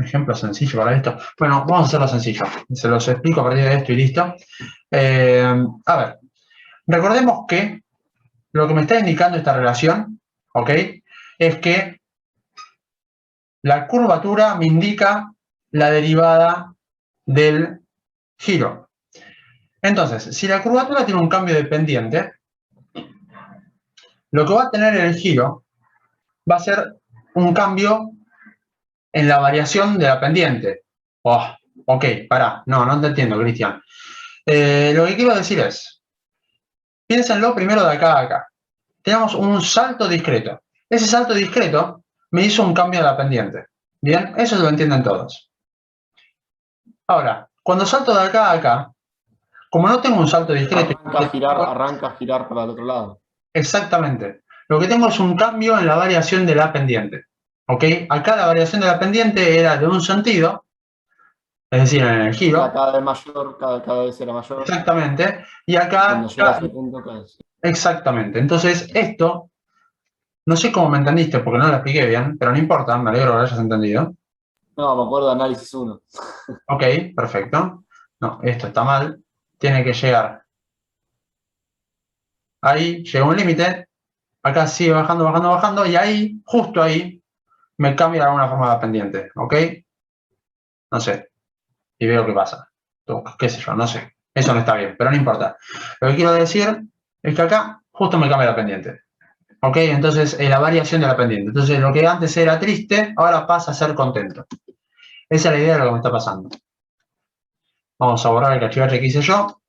ejemplo sencillo para esto. Bueno, vamos a hacerlo sencillo. Se los explico a partir de esto y listo. A ver, recordemos que lo que me está indicando esta relación, ¿ok? Es que la curvatura me indica la derivada del giro. Entonces, si la curvatura tiene un cambio de pendiente, lo que va a tener el giro va a ser un cambio en la variación de la pendiente. Oh, ok, pará. No te entiendo, Cristian. Lo que quiero decir es, piénsenlo primero de acá a acá. Tenemos un salto discreto. Ese salto discreto me hizo un cambio de la pendiente. Bien, eso lo entienden todos. Ahora, cuando salto de acá a acá, como no tengo un salto discreto... Arranca a girar para el otro lado. Exactamente. Lo que tengo es un cambio en la variación de la pendiente. ¿Ok? Acá la variación de la pendiente era de un sentido, es decir, en el giro. Cada vez mayor, cada vez era mayor. Exactamente. Y acá... Cuando llega a ese punto, cada vez. Exactamente. Entonces, esto, no sé cómo me entendiste porque no lo expliqué bien, pero no importa, me alegro que lo hayas entendido. No, me acuerdo de análisis 1. Ok, perfecto. No, esto está mal. Tiene que llegar. Ahí llega un límite. Acá sigue bajando, bajando, bajando. Y ahí, justo ahí, me cambia de alguna forma la pendiente. ¿Ok? No sé. Y veo qué pasa. Qué sé yo, no sé. Eso no está bien, pero no importa. Lo que quiero decir es que acá justo me cambia la pendiente. ¿Ok? Entonces, la variación de la pendiente. Entonces, lo que antes era triste, ahora pasa a ser contento. Esa es la idea de lo que me está pasando. Vamos a borrar el cachivache que hice yo.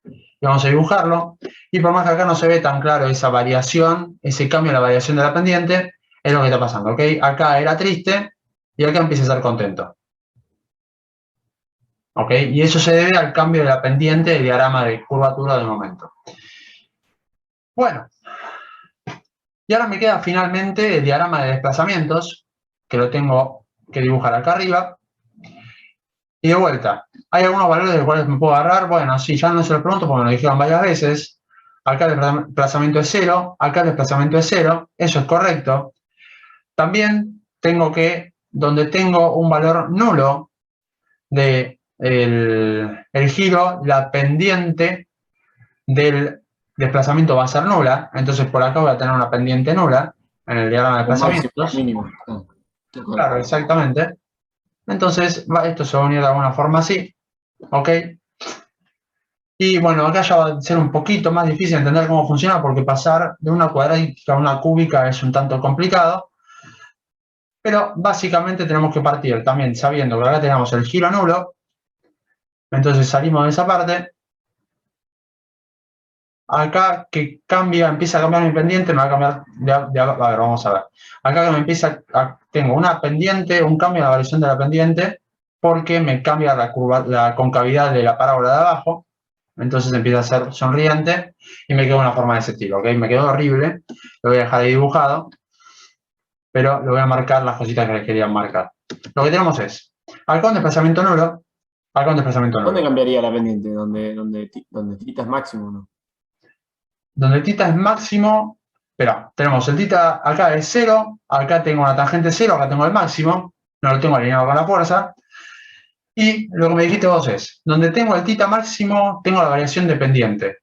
Y vamos a dibujarlo. Y por más que acá no se ve tan claro esa variación, ese cambio en la variación de la pendiente, es lo que está pasando. ¿Ok? Acá era triste y acá empieza a ser contento. ¿Ok? Y eso se debe al cambio de la pendiente del diagrama de curvatura del momento. Bueno. Y ahora me queda finalmente el diagrama de desplazamientos, que lo tengo que dibujar acá arriba. Y de vuelta, ¿hay algunos valores de los cuales me puedo agarrar? Bueno, sí, ya no se los pregunto porque me lo dijeron varias veces. Acá el desplazamiento es 0, acá el desplazamiento es 0, eso es correcto. También tengo que, donde tengo un valor nulo de el giro, la pendiente del desplazamiento va a ser nula, entonces por acá voy a tener una pendiente nula en el diagrama de desplazamientos. Mínimo. Claro, exactamente. Entonces, esto se va a unir de alguna forma así, ¿ok? Y bueno, acá ya va a ser un poquito más difícil entender cómo funciona porque pasar de una cuadrática a una cúbica es un tanto complicado. Pero básicamente tenemos que partir también sabiendo que acá tenemos el giro nulo. Entonces salimos de esa parte acá que cambia, empieza a cambiar mi pendiente, me va a cambiar, a ver, vamos a ver. Acá que me empieza, tengo una pendiente, un cambio en la variación de la pendiente, porque me cambia la curva, la concavidad de la parábola de abajo, entonces empieza a ser sonriente y me queda una forma de ese estilo, ¿ok? Me quedó horrible, lo voy a dejar ahí dibujado, pero le voy a marcar las cositas que les quería marcar. Lo que tenemos es, acá un desplazamiento nulo, acá un desplazamiento nulo. ¿Dónde cambiaría la pendiente? ¿Donde tita es máximo, no? Donde tita es máximo, espera, tenemos el tita acá es 0, acá tengo una tangente 0, acá tengo el máximo, no lo tengo alineado con la fuerza. Y lo que me dijiste vos es, donde tengo el tita máximo, tengo la variación de pendiente.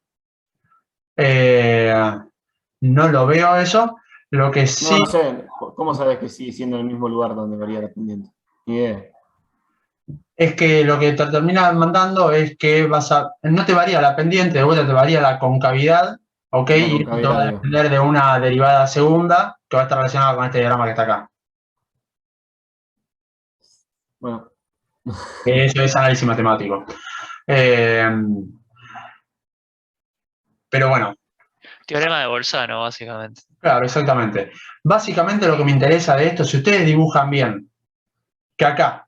No lo veo eso, lo que sí... No sé, ¿cómo sabes que sigue siendo en el mismo lugar donde varía la pendiente? Ni idea. Es que lo que te termina mandando es que no te varía la pendiente, de vuelta te varía la concavidad, ¿ok? La Y esto concavidad, va a digo. depender de una derivada segunda que va a estar relacionada con este diagrama que está acá. Bueno, Eso es análisis matemático. Pero bueno, Teorema de Bolzano, básicamente. claro, exactamente. Básicamente lo que me interesa de esto, si ustedes dibujan bien, que acá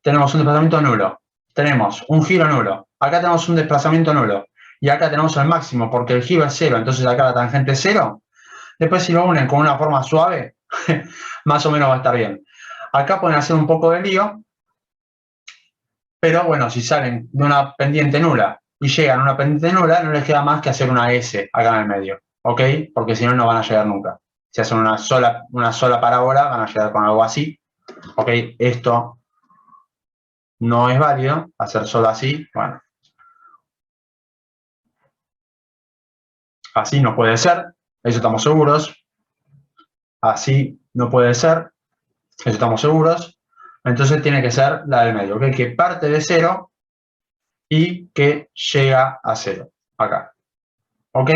tenemos un desplazamiento nulo, tenemos un giro nulo, acá tenemos un desplazamiento nulo, y acá tenemos el máximo porque el giro es 0, entonces acá la tangente es 0, después si lo unen con una forma suave, más o menos va a estar bien. Acá pueden hacer un poco de lío, pero bueno, si salen de una pendiente nula y llegan a una pendiente nula, no les queda más que hacer una S acá en el medio, ¿ok? Porque si no, no van a llegar nunca. Si hacen una sola parábola, van a llegar con algo así, ¿ok? Esto no es válido, hacer solo así, bueno. Así no puede ser, eso estamos seguros. Así no puede ser, eso estamos seguros. Entonces tiene que ser la del medio, ¿ok? Que parte de 0 y que llega a 0, acá. ¿Ok?